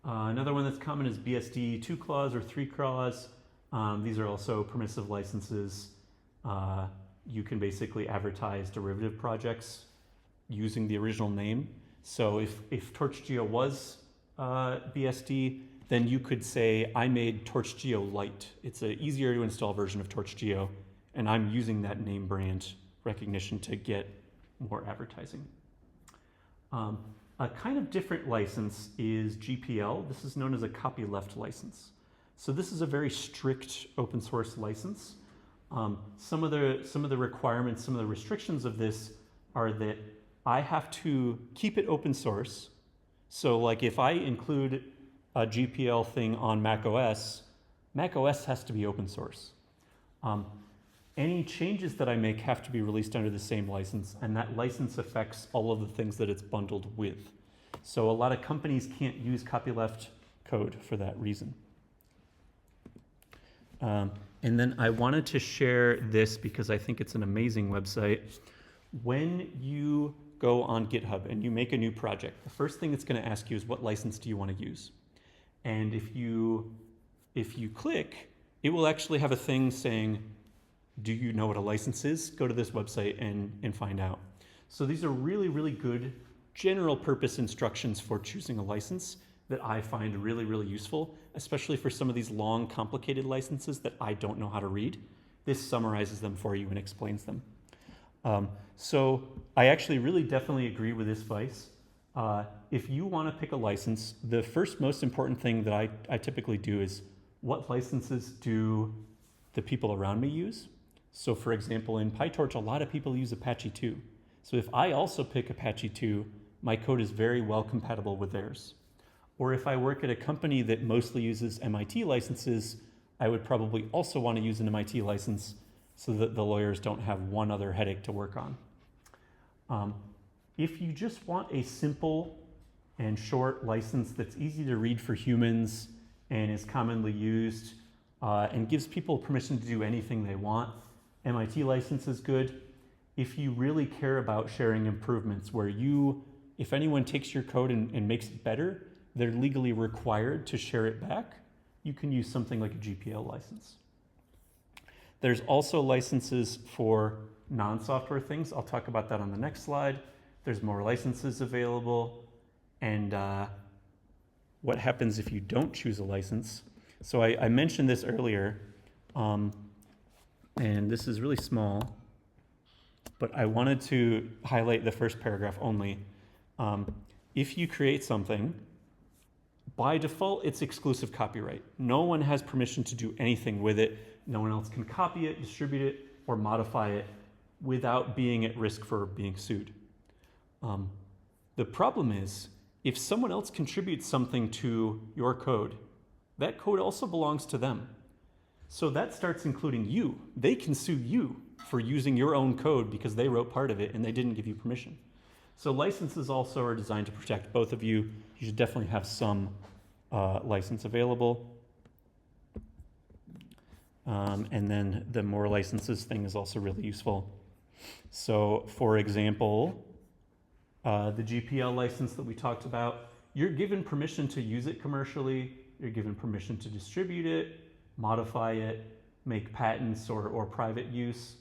Another one that's common is BSD 2 clause or 3 clause. These are also permissive licenses. You can basically advertise derivative projects using the original name. So if TorchGeo was BSD, then you could say, I made TorchGeo Lite. It's an easier to install version of TorchGeo, and I'm using that name brand recognition to get more advertising. A kind of different license is GPL. This is known as a copyleft license. So this is a very strict open source license. Some of the requirements, some of the restrictions of this are that I have to keep it open source. So like if I include a GPL thing on macOS, macOS has to be open source. Any changes that I make have to be released under the same license, and that license affects all of the things that it's bundled with. So a lot of companies can't use copyleft code for that reason. And then I wanted to share this because I think it's an amazing website. When you go on GitHub and you make a new project, the first thing it's going to ask you is what license do you want to use? And if you click, it will actually have a thing saying, do you know what a license is? Go to this website and find out. So these are really, really good general purpose instructions for choosing a license that I find really, really useful, especially for some of these long, complicated licenses that I don't know how to read. This summarizes them for you and explains them. So I actually really definitely agree with this advice. If you want to pick a license, the first most important thing that I typically do is what licenses do the people around me use? So for example, in PyTorch, a lot of people use Apache 2. So if I also pick Apache 2, my code is very well compatible with theirs. Or if I work at a company that mostly uses MIT licenses, I would probably also want to use an MIT license so that the lawyers don't have one other headache to work on. If you just want a simple and short license that's easy to read for humans and is commonly used and gives people permission to do anything they want, MIT license is good. If you really care about sharing improvements where if anyone takes your code and makes it better, they're legally required to share it back, you can use something like a GPL license. There's also licenses for non-software things. I'll talk about that on the next slide. There's more licenses available. And what happens if you don't choose a license? So I mentioned this earlier, and this is really small, but I wanted to highlight the first paragraph only. If you create something, by default, it's exclusive copyright. No one has permission to do anything with it. No one else can copy it, distribute it, or modify it without being at risk for being sued. The problem is, if someone else contributes something to your code, that code also belongs to them. So that starts including you. They can sue you for using your own code because they wrote part of it and they didn't give you permission. So licenses also are designed to protect both of you. You should definitely have some license available. And then the more licenses thing is also really useful. So for example, the GPL license that we talked about, you're given permission to use it commercially, you're given permission to distribute it, modify it, make patents or private use,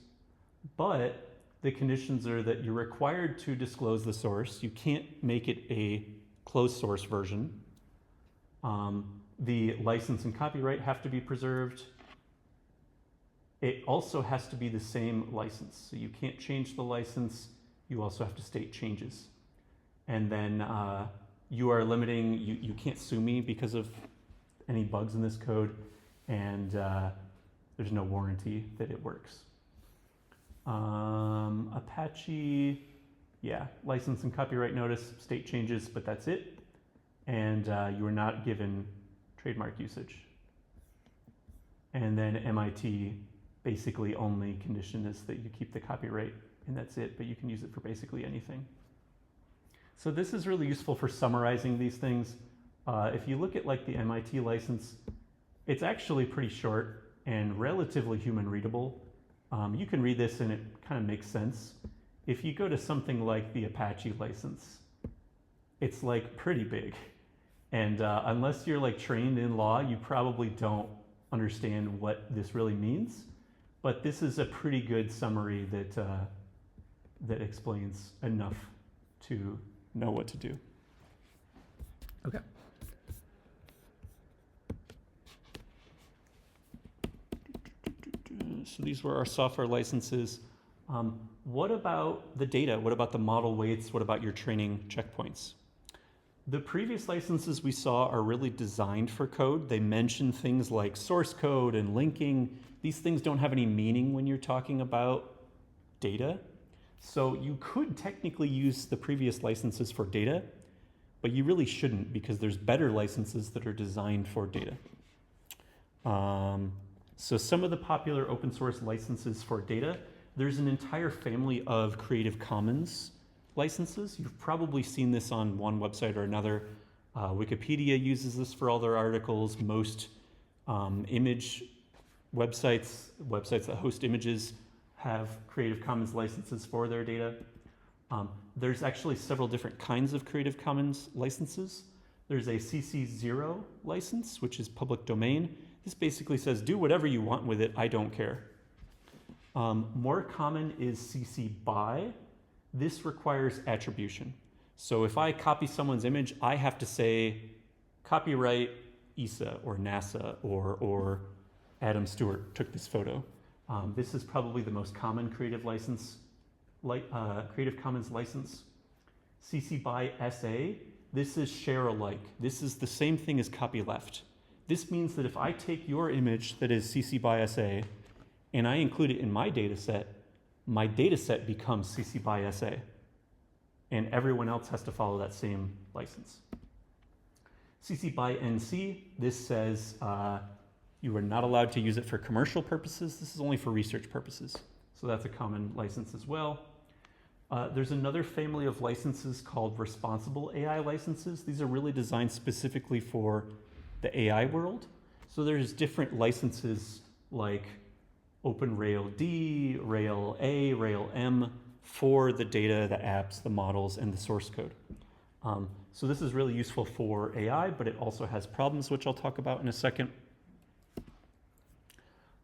but the conditions are that you're required to disclose the source. You can't make it a closed source version. The license and copyright have to be preserved. It also has to be the same license. So you can't change the license. You also have to state changes. And then you are limiting, you can't sue me because of any bugs in this code, and there's no warranty that it works. Apache, yeah, license and copyright notice, state changes, but that's it. And you are not given trademark usage. And then MIT, basically only condition is that you keep the copyright, and that's it, but you can use it for basically anything. So this is really useful for summarizing these things. If you look at like the MIT license, it's actually pretty short and relatively human readable. You can read this and it kind of makes sense. If you go to something like the Apache license, it's like pretty big. And unless you're like trained in law, you probably don't understand what this really means. But this is a pretty good summary that explains enough to know what to do. Okay. So these were our software licenses. What about the data? What about the model weights? What about your training checkpoints? The previous licenses we saw are really designed for code. They mention things like source code and linking. These things don't have any meaning when you're talking about data. So you could technically use the previous licenses for data, but you really shouldn't because there's better licenses that are designed for data. So some of the popular open source licenses for data, there's an entire family of Creative Commons licenses. You've probably seen this on one website or another. Wikipedia uses this for all their articles. Most image websites that host images have Creative Commons licenses for their data. There's actually several different kinds of Creative Commons licenses. There's a CC0 license, which is public domain. This basically says, do whatever you want with it, I don't care. More common is CC BY. This requires attribution. So if I copy someone's image, I have to say, copyright ESA or NASA or Adam Stewart took this photo. This is probably the most common Creative Commons license. CC BY SA, this is share alike. This is the same thing as copyleft. This means that if I take your image that is CC BY SA and I include it in my data set becomes CC BY SA. And everyone else has to follow that same license. CC BY NC, this says you are not allowed to use it for commercial purposes. This is only for research purposes. So that's a common license as well. There's another family of licenses called responsible AI licenses. These are really designed specifically for the AI world. So there's different licenses like OpenRail-D, Rail-A, Rail-M for the data, the apps, the models, and the source code. So this is really useful for AI, but it also has problems, which I'll talk about in a second.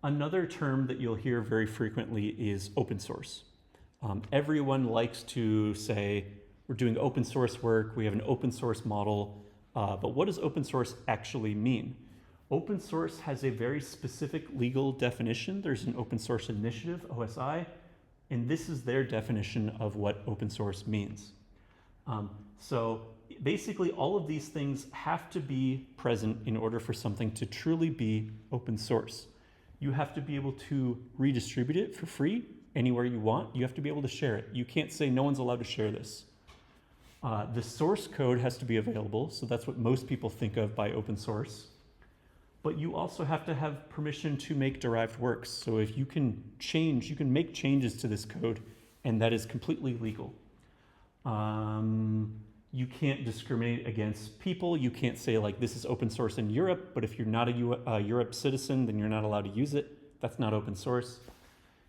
Another term that you'll hear very frequently is open source. Everyone likes to say, we're doing open source work, we have an open source model, but what does open source actually mean? Open source has a very specific legal definition. There's an open source initiative, OSI, and this is their definition of what open source means. So basically all of these things have to be present in order for something to truly be open source. You have to be able to redistribute it for free anywhere you want. You have to be able to share it. You can't say no one's allowed to share this. The source code has to be available, so that's what most people think of by open source. But you also have to have permission to make derived works. So if you can change, you can make changes to this code, and that is completely legal. You can't discriminate against people. You can't say like this is open source in Europe, but if you're not a Europe citizen, then you're not allowed to use it. That's not open source.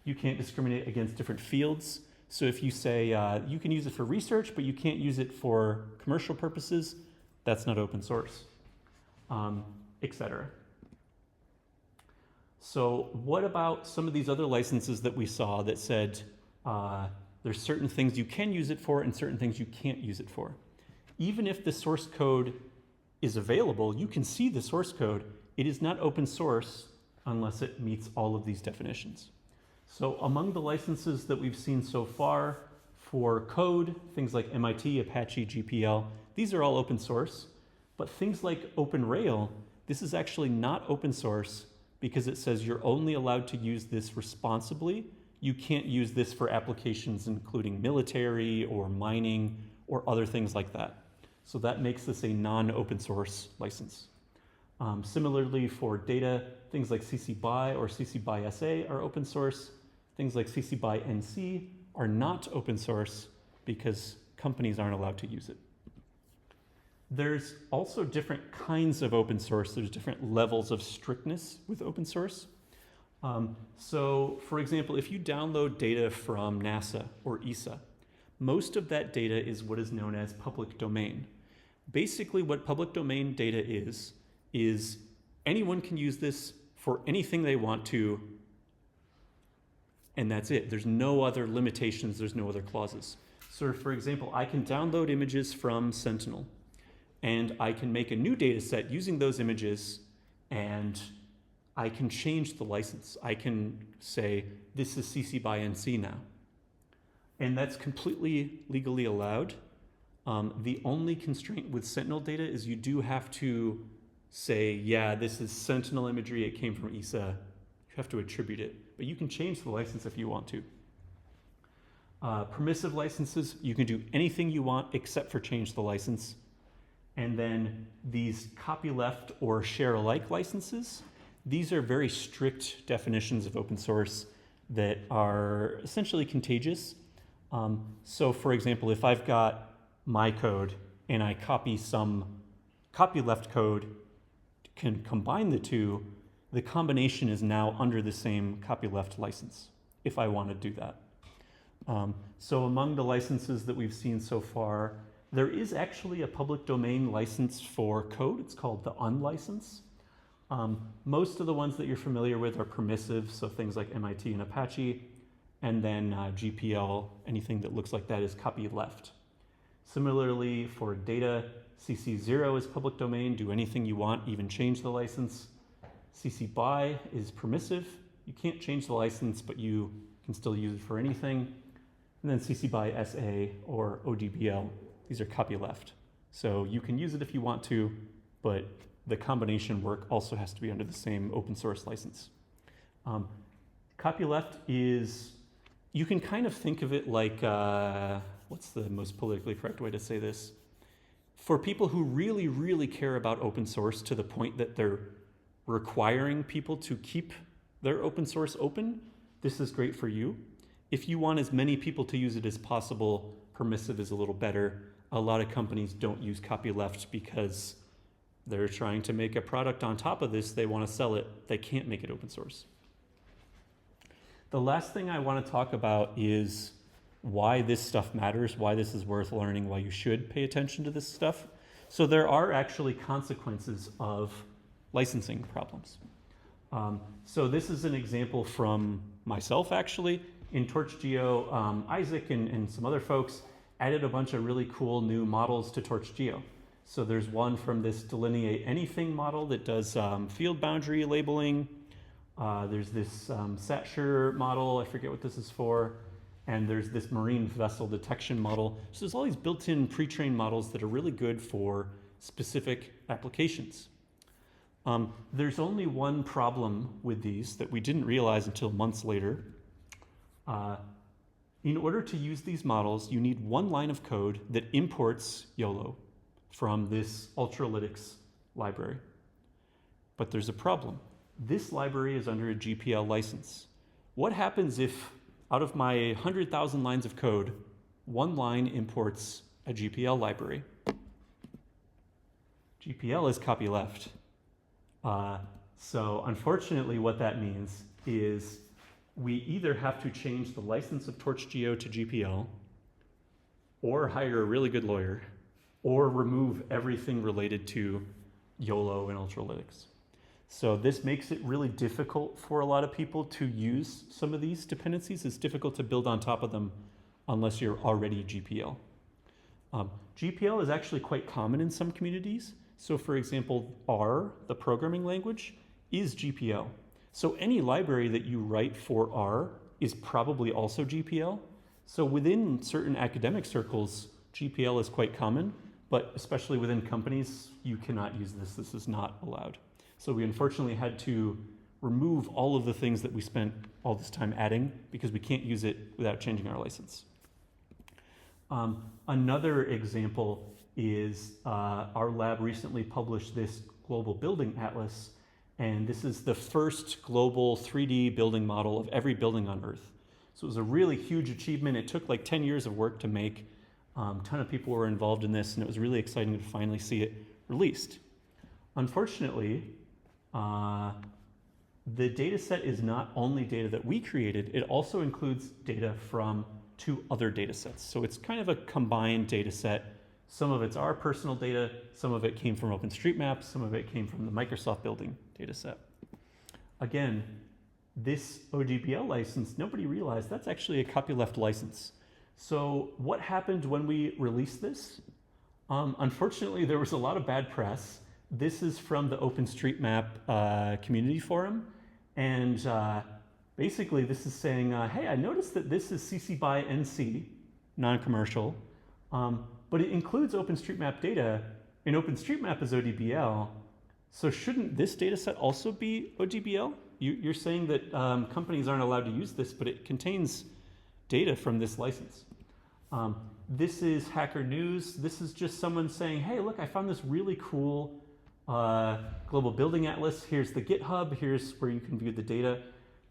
You can't discriminate against different fields. So if you say you can use it for research, but you can't use it for commercial purposes, that's not open source, etc. So what about some of these other licenses that we saw that said there's certain things you can use it for and certain things you can't use it for? Even if the source code is available, you can see the source code. It is not open source unless it meets all of these definitions. So among the licenses that we've seen so far for code, things like MIT, Apache, GPL, these are all open source. But things like OpenRail, this is actually not open source because it says you're only allowed to use this responsibly. You can't use this for applications including military or mining or other things like that. So that makes this a non-open source license. Similarly for data, things like CC BY or CC BY SA are open source. Things like CC BY NC are not open source because companies aren't allowed to use it. There's also different kinds of open source. There's different levels of strictness with open source. So for example, if you download data from NASA or ESA, most of that data is what is known as public domain. Basically what public domain data is anyone can use this for anything they want to, and that's it. There's no other limitations, there's no other clauses. So for example, I can download images from Sentinel, and I can make a new data set using those images, and I can change the license. I can say, this is CC BY NC now. And that's completely legally allowed. The only constraint with Sentinel data is you do have to say, yeah, this is Sentinel imagery, it came from ESA. You have to attribute it, but you can change the license if you want to. Permissive licenses, you can do anything you want except for change the license. And then these copyleft or share alike licenses, these are very strict definitions of open source that are essentially contagious. So for example, if I've got my code and I copy some copyleft code, can combine the two, the combination is now under the same copyleft license, if I want to do that. So among the licenses that we've seen so far, there is actually a public domain license for code. It's called the unlicense. Most of the ones that you're familiar with are permissive, so things like MIT and Apache, and then GPL, anything that looks like that is copyleft. Similarly, for data, CC0 is public domain, do anything you want, even change the license. CC BY is permissive. You can't change the license, but you can still use it for anything. And then CC BY SA or ODBL, these are copyleft. So you can use it if you want to, but the combination work also has to be under the same open source license. Copyleft is, you can kind of think of it like, what's the most politically correct way to say this? For people who really, really care about open source to the point that they're requiring people to keep their open source open, this is great for you. If you want as many people to use it as possible, permissive is a little better. A lot of companies don't use copyleft because they're trying to make a product on top of this. They want to sell it. They can't make it open source. The last thing I want to talk about is why this stuff matters, why this is worth learning, why you should pay attention to this stuff. So there are actually consequences of licensing problems. So this is an example from myself, actually. In TorchGeo, Isaac and some other folks added a bunch of really cool new models to TorchGeo. So there's one from this delineate anything model that does field boundary labeling. There's this Satsure model, I forget what this is for. And there's this marine vessel detection model. So there's all these built-in pre-trained models that are really good for specific applications. There's only one problem with these that we didn't realize until months later. In order to use these models, you need one line of code that imports YOLO from this Ultralytics library. But there's a problem. This library is under a GPL license. What happens if out of my 100,000 lines of code, one line imports a GPL library? GPL is copyleft. So unfortunately what that means is we either have to change the license of TorchGeo to GPL, or hire a really good lawyer, or remove everything related to YOLO and Ultralytics. So this makes it really difficult for a lot of people to use some of these dependencies. It's difficult to build on top of them unless you're already GPL. GPL is actually quite common in some communities. So for example, R, the programming language, is GPL. So any library that you write for R is probably also GPL. So within certain academic circles, GPL is quite common, but especially within companies, you cannot use this. This is not allowed. So we unfortunately had to remove all of the things that we spent all this time adding because we can't use it without changing our license. Another example is our lab recently published this global building atlas, and this is the first global 3D building model of every building on Earth. So it was a really huge achievement. It took like 10 years of work to make. A ton of people were involved in this, and it was really exciting to finally see it released. Unfortunately, the data set is not only data that we created, it also includes data from 2 other data sets. So it's kind of a combined data set. Some of it's our personal data, some of it came from OpenStreetMap, some of it came from the Microsoft building data set. Again, this OGBL license, nobody realized that's actually a copyleft license. So what happened when we released this? Unfortunately, there was a lot of bad press. This is from the OpenStreetMap community forum. And basically this is saying, hey, I noticed that this is CC by NC, non-commercial, but it includes OpenStreetMap data, and OpenStreetMap is ODBL. So shouldn't this data set also be ODBL? You're saying that companies aren't allowed to use this, but it contains data from this license. This is Hacker News. This is just someone saying, hey, look, I found this really cool global building atlas. Here's the GitHub. Here's where you can view the data.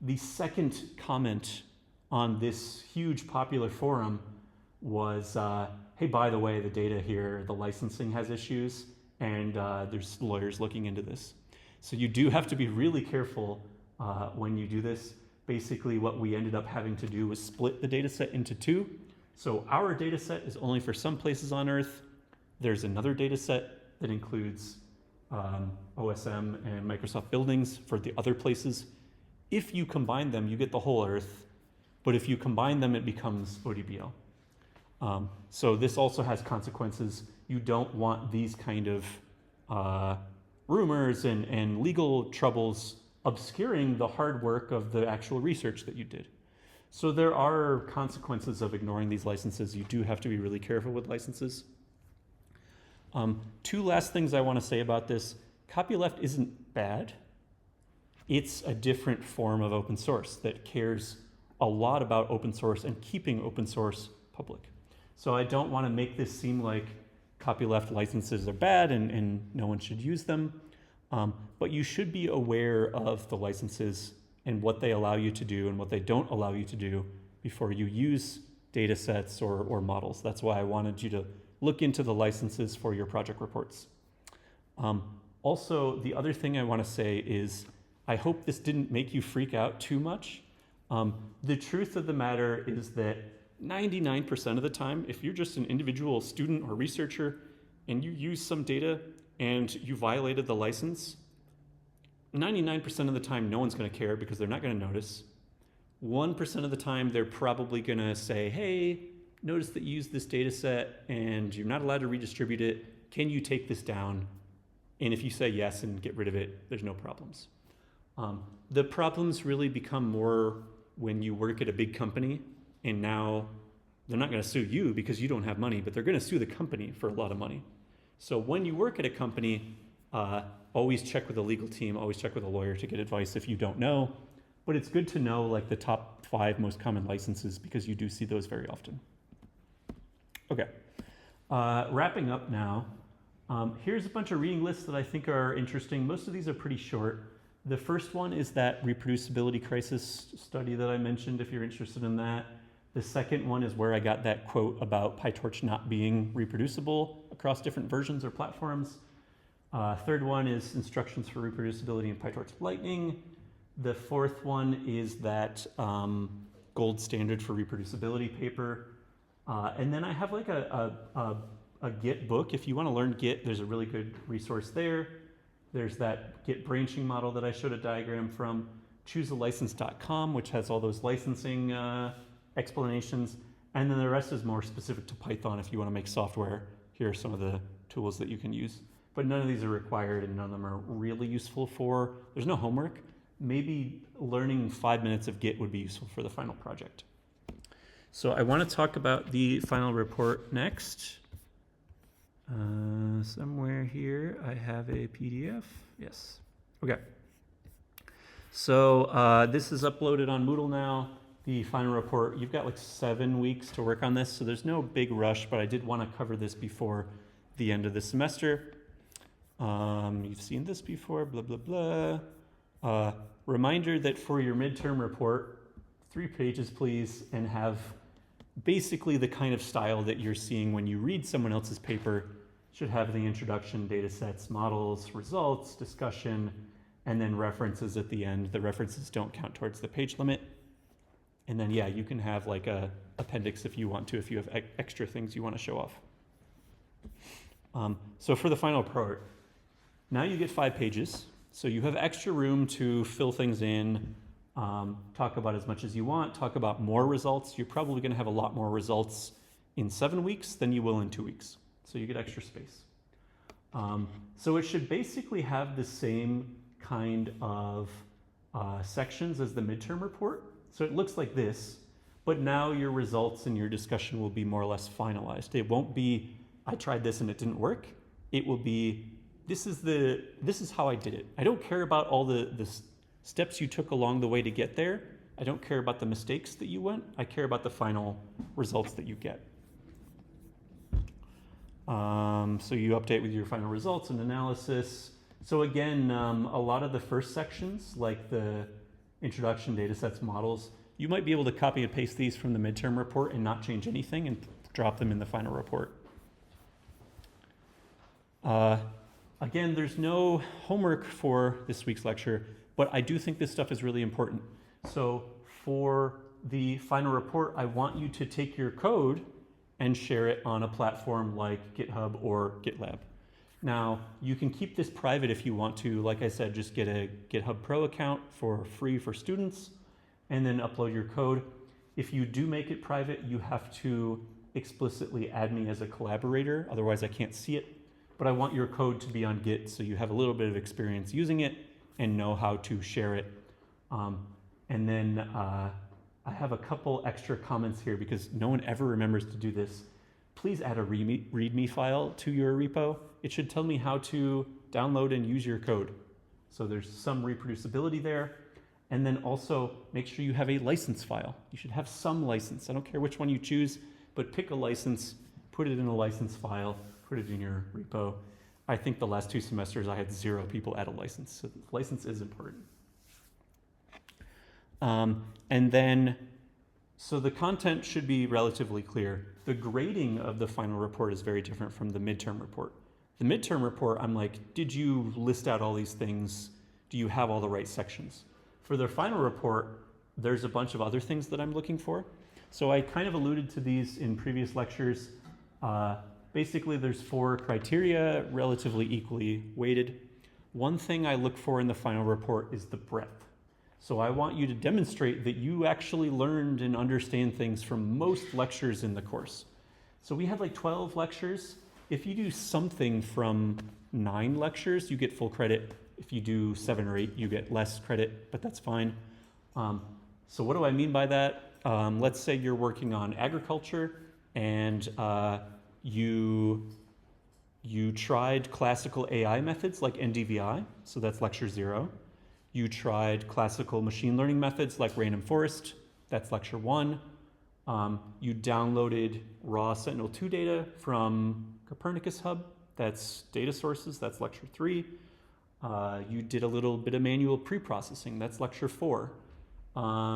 The second comment on this huge popular forum was, hey, by the way, the data here, the licensing has issues, and there's lawyers looking into this. So you do have to be really careful when you do this. Basically, what we ended up having to do was split the data set into 2. So our data set is only for some places on Earth. There's another data set that includes OSM and Microsoft buildings for the other places. If you combine them, you get the whole Earth. But if you combine them, it becomes ODBL. So this also has consequences. You don't want these kind of rumors and legal troubles obscuring the hard work of the actual research that you did. So there are consequences of ignoring these licenses. You do have to be really careful with licenses. 2 last things I want to say about this. Copyleft isn't bad. It's a different form of open source that cares a lot about open source and keeping open source public. So I don't want to make this seem like copyleft licenses are bad and no one should use them. But you should be aware of the licenses and what they allow you to do and what they don't allow you to do before you use data sets or models. That's why I wanted you to look into the licenses for your project reports. Also, the other thing I want to say is I hope this didn't make you freak out too much. The truth of the matter is that 99% of the time, if you're just an individual student or researcher and you use some data and you violated the license, 99% of the time, no one's going to care because they're not going to notice. 1% of the time, they're probably going to say, hey, notice that you used this data set and you're not allowed to redistribute it. Can you take this down? And if you say yes and get rid of it, there's no problems. The problems really become more when you work at a big company and now they're not going to sue you because you don't have money, but they're going to sue the company for a lot of money. So when you work at a company, always check with the legal team, always check with a lawyer to get advice if you don't know. But it's good to know like the top 5 most common licenses because you do see those very often. Okay, wrapping up now. Here's a bunch of reading lists that I think are interesting. Most of these are pretty short. The first one is that reproducibility crisis study that I mentioned, if you're interested in that. The second one is where I got that quote about PyTorch not being reproducible across different versions or platforms. Third one is instructions for reproducibility in PyTorch Lightning. The fourth one is that gold standard for reproducibility paper. And then I have like a Git book. If you want to learn Git, there's a really good resource there. There's that Git branching model that I showed a diagram from. ChooseAlicense.com, which has all those licensing explanations. And then the rest is more specific to Python if you want to make software. Here are some of the tools that you can use. But none of these are required and none of them are really useful for, there's no homework. Maybe learning 5 minutes of Git would be useful for the final project. So I want to talk about the final report next. Somewhere here I have a PDF. Yes. Okay. So this is uploaded on Moodle now. The final report, you've got like 7 weeks to work on this, so there's no big rush, but I did want to cover this before the end of the semester. You've seen this before, blah, blah, blah. Reminder that for your midterm report, 3 pages, please, and have basically the kind of style that you're seeing when you read someone else's paper. Should have the introduction, data sets, models, results, discussion, and then references at the end. The references don't count towards the page limit. And then, yeah, you can have like a appendix if you want to, if you have extra things you want to show off. So for the final report, now you get 5 pages. So you have extra room to fill things in, talk about as much as you want, talk about more results. You're probably going to have a lot more results in 7 weeks than you will in 2 weeks. So you get extra space. So it should basically have the same kind of sections as the midterm report. So it looks like this, but now your results and your discussion will be more or less finalized. It won't be, I tried this and it didn't work. It will be, this is how I did it. I don't care about all the steps you took along the way to get there. I don't care about the mistakes that you went. I care about the final results that you get. So you update with your final results and analysis. So again, a lot of the first sections, like the introduction, data sets, models, you might be able to copy and paste these from the midterm report and not change anything and drop them in the final report. Again, there's no homework for this week's lecture, but I do think this stuff is really important. So for the final report, I want you to take your code and share it on a platform like GitHub or GitLab. Now, you can keep this private if you want to. Like I said, just get a GitHub Pro account for free for students and then upload your code. If you do make it private, you have to explicitly add me as a collaborator. Otherwise, I can't see it. But I want your code to be on Git so you have a little bit of experience using it and know how to share it. And then I have a couple extra comments here because no one ever remembers to do this. Please add a README file to your repo. It should tell me how to download and use your code. So there's some reproducibility there. And then also make sure you have a license file. You should have some license. I don't care which one you choose, but pick a license, put it in a license file, put it in your repo. I think the last 2 semesters I had 0 people add a license. So license is important. And then, so the content should be relatively clear. The grading of the final report is very different from the midterm report. The midterm report, I'm like, did you list out all these things? Do you have all the right sections? For the final report, there's a bunch of other things that I'm looking for. So I kind of alluded to these in previous lectures. Basically, there's 4 criteria, relatively equally weighted. One thing I look for in the final report is the breadth. So I want you to demonstrate that you actually learned and understand things from most lectures in the course. So we had like 12 lectures. If you do something from 9 lectures, you get full credit. If you do 7 or 8, you get less credit, but that's fine. So what do I mean by that? Let's say you're working on agriculture and you tried classical AI methods like NDVI, so that's lecture 0. You tried classical machine learning methods like random forest, that's lecture 1. You downloaded raw Sentinel-2 data from Copernicus Hub, that's data sources, that's lecture 3. You did a little bit of manual pre-processing, that's lecture 4.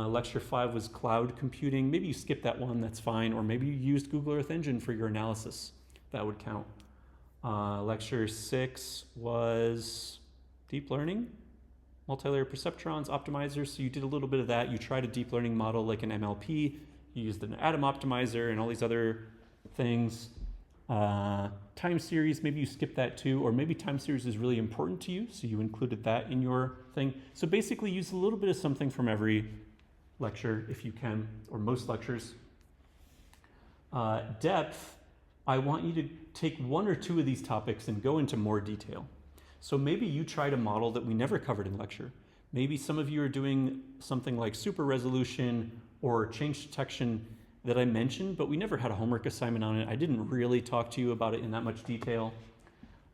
Lecture 5 was cloud computing. Maybe you skipped that one, that's fine. Or maybe you used Google Earth Engine for your analysis. That would count. Lecture 6 was deep learning, multi-layer perceptrons, optimizers. So you did a little bit of that. You tried a deep learning model like an MLP. You used an atom optimizer and all these other things. Time series, maybe you skipped that too, or maybe time series is really important to you, so you included that in your thing. So basically use a little bit of something from every lecture if you can, or most lectures. Depth, I want you to take 1 or 2 of these topics and go into more detail. So maybe you tried a model that we never covered in lecture. Maybe some of you are doing something like super resolution or change detection, that I mentioned, but we never had a homework assignment on it. I didn't really talk to you about it in that much detail.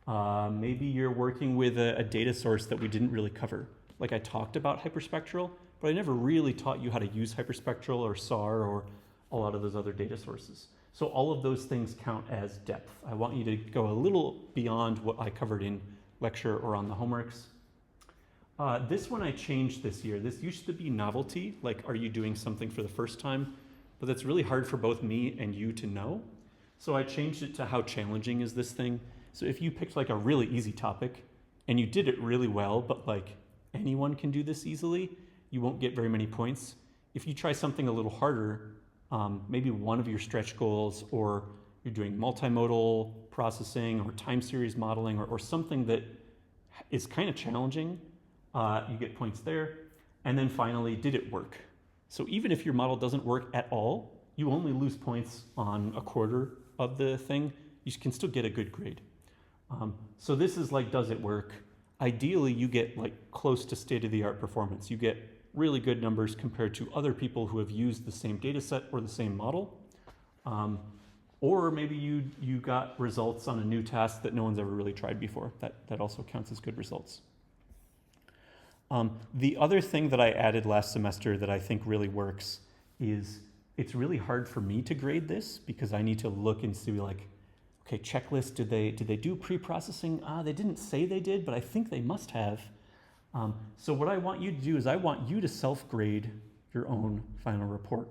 Maybe you're working with a data source that we didn't really cover. Like I talked about hyperspectral, but I never really taught you how to use hyperspectral or SAR or a lot of those other data sources. So all of those things count as depth. I want you to go a little beyond what I covered in lecture or on the homeworks. This one I changed this year. This used to be novelty, like are you doing something for the first time? But that's really hard for both me and you to know. So I changed it to how challenging is this thing? So if you picked like a really easy topic and you did it really well, but like anyone can do this easily, you won't get very many points. If you try something a little harder, maybe one of your stretch goals, or you're doing multimodal processing or time series modeling or something that is kind of challenging, you get points there. And then finally, did it work? So even if your model doesn't work at all, you only lose points on a quarter of the thing, you can still get a good grade. So this is like, does it work? Ideally, you get like close to state-of-the-art performance. You get really good numbers compared to other people who have used the same data set or the same model. Or maybe you got results on a new task that no one's ever really tried before. That also counts as good results. The other thing that I added last semester that I think really works is it's really hard for me to grade this because I need to look and see like, okay, checklist, did they do pre-processing? They didn't say they did, but I think they must have. So what I want you to do is I want you to self-grade your own final report.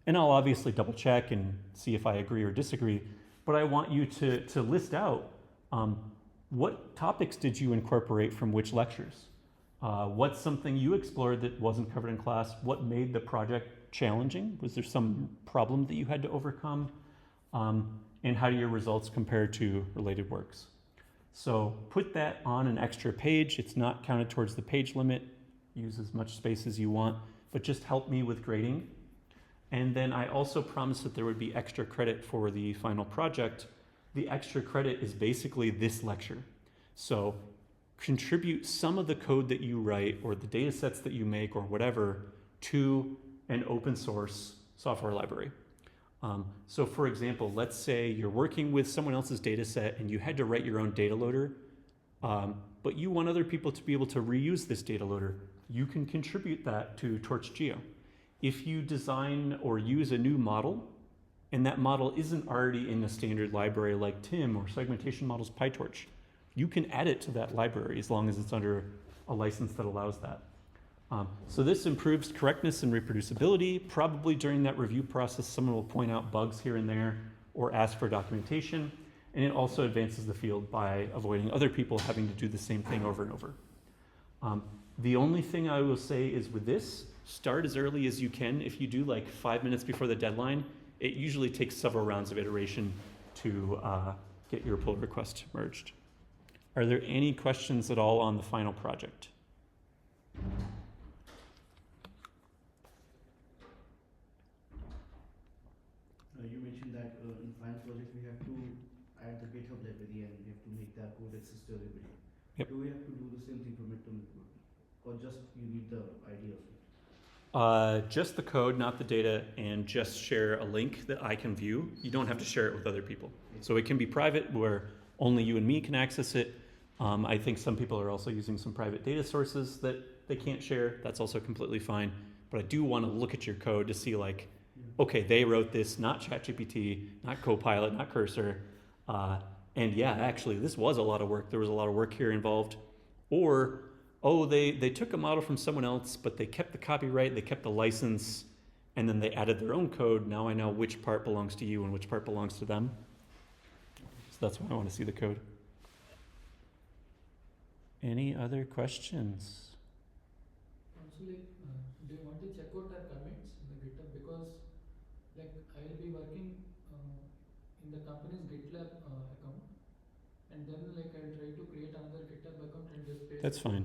And I'll obviously double check and see if I agree or disagree, but I want you to list out what topics did you incorporate from which lectures? What's something you explored that wasn't covered in class? What made the project challenging? Was there some problem that you had to overcome? And how do your results compare to related works? So put that on an extra page. It's not counted towards the page limit. Use as much space as you want, but just help me with grading. And then I also promised that there would be extra credit for the final project. The extra credit is basically this lecture. So contribute some of the code that you write or the data sets that you make or whatever to an open source software library. So for example, let's say you're working with someone else's data set and you had to write your own data loader, but you want other people to be able to reuse this data loader. You can contribute that to TorchGeo. If you design or use a new model and that model isn't already in a standard library like TIM or Segmentation Models PyTorch, you can add it to that library as long as it's under a license that allows that. So this improves correctness and reproducibility. Probably during that review process, someone will point out bugs here and there or ask for documentation. And it also advances the field by avoiding other people having to do the same thing over and over. The only thing I will say is with this, start as early as you can. If you do like 5 minutes before the deadline, it usually takes several rounds of iteration to get your pull request merged. Are there any questions at all on the final project? You mentioned that in final project we have to add the GitHub library and we have to make that code access to everybody. Yep. Do we have to do the same thing for midterm report? Or just you need the idea of it? Just the code, not the data, and just share a link that I can view. You don't have to share it with other people. So it can be private where only you and me can access it. I think some people are also using some private data sources that they can't share. That's also completely fine. But I do want to look at your code to see like, okay, they wrote this, not ChatGPT, not Copilot, not Cursor. And yeah, actually, this was a lot of work. There was a lot of work here involved. Or, oh, they took a model from someone else, but they kept the copyright, they kept the license, and then they added their own code. Now I know which part belongs to you and which part belongs to them. So that's why I want to see the code. Any other questions? Also, like, do you want to check out our commits in the GitHub? Because, like, I will be working in the company's GitLab account, and then, like, I'll try to create another GitHub account and just paste. That's fine.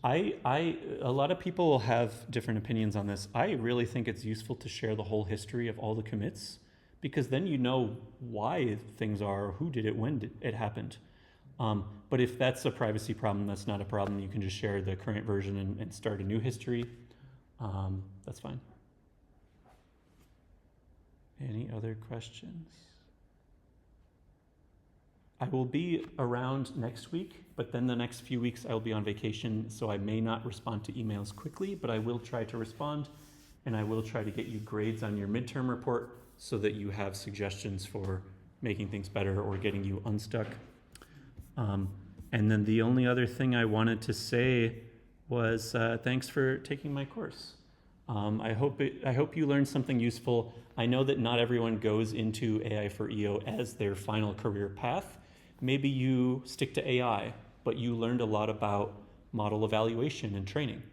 A lot of people have different opinions on this. I really think it's useful to share the whole history of all the commits, because then you know why things are, who did it, when it happened. But if that's a privacy problem, that's not a problem. You can just share the current version and start a new history. That's fine. Any other questions? I will be around next week, but then the next few weeks I'll be on vacation, so I may not respond to emails quickly, but I will try to respond, and I will try to get you grades on your midterm report so that you have suggestions for making things better or getting you unstuck. And then the only other thing I wanted to say was thanks for taking my course. I hope you learned something useful. I know that not everyone goes into AI for EO as their final career path. Maybe you stick to AI, but you learned a lot about model evaluation and training.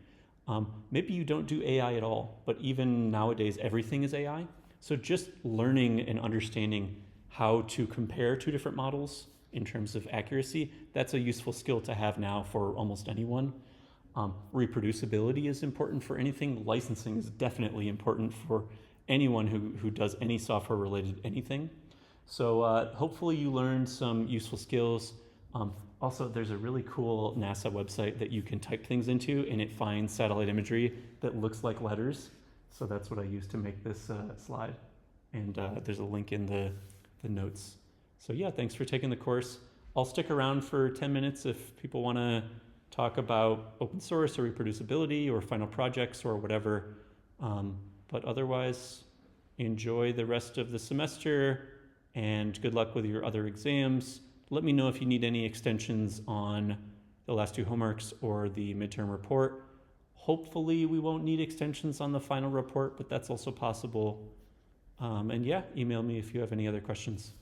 Maybe you don't do AI at all, but even nowadays everything is AI. So just learning and understanding how to compare two different models in terms of accuracy, that's a useful skill to have now for almost anyone. Reproducibility is important for anything. Licensing is definitely important for anyone who does any software related anything. So hopefully you learned some useful skills. Also, there's a really cool NASA website that you can type things into and it finds satellite imagery that looks like letters. So that's what I used to make this slide. And there's a link in the notes. So yeah, thanks for taking the course. I'll stick around for 10 minutes if people want to talk about open source or reproducibility or final projects or whatever. But otherwise, enjoy the rest of the semester and good luck with your other exams. Let me know if you need any extensions on the last two homeworks or the midterm report. Hopefully we won't need extensions on the final report, but that's also possible. And yeah, email me if you have any other questions.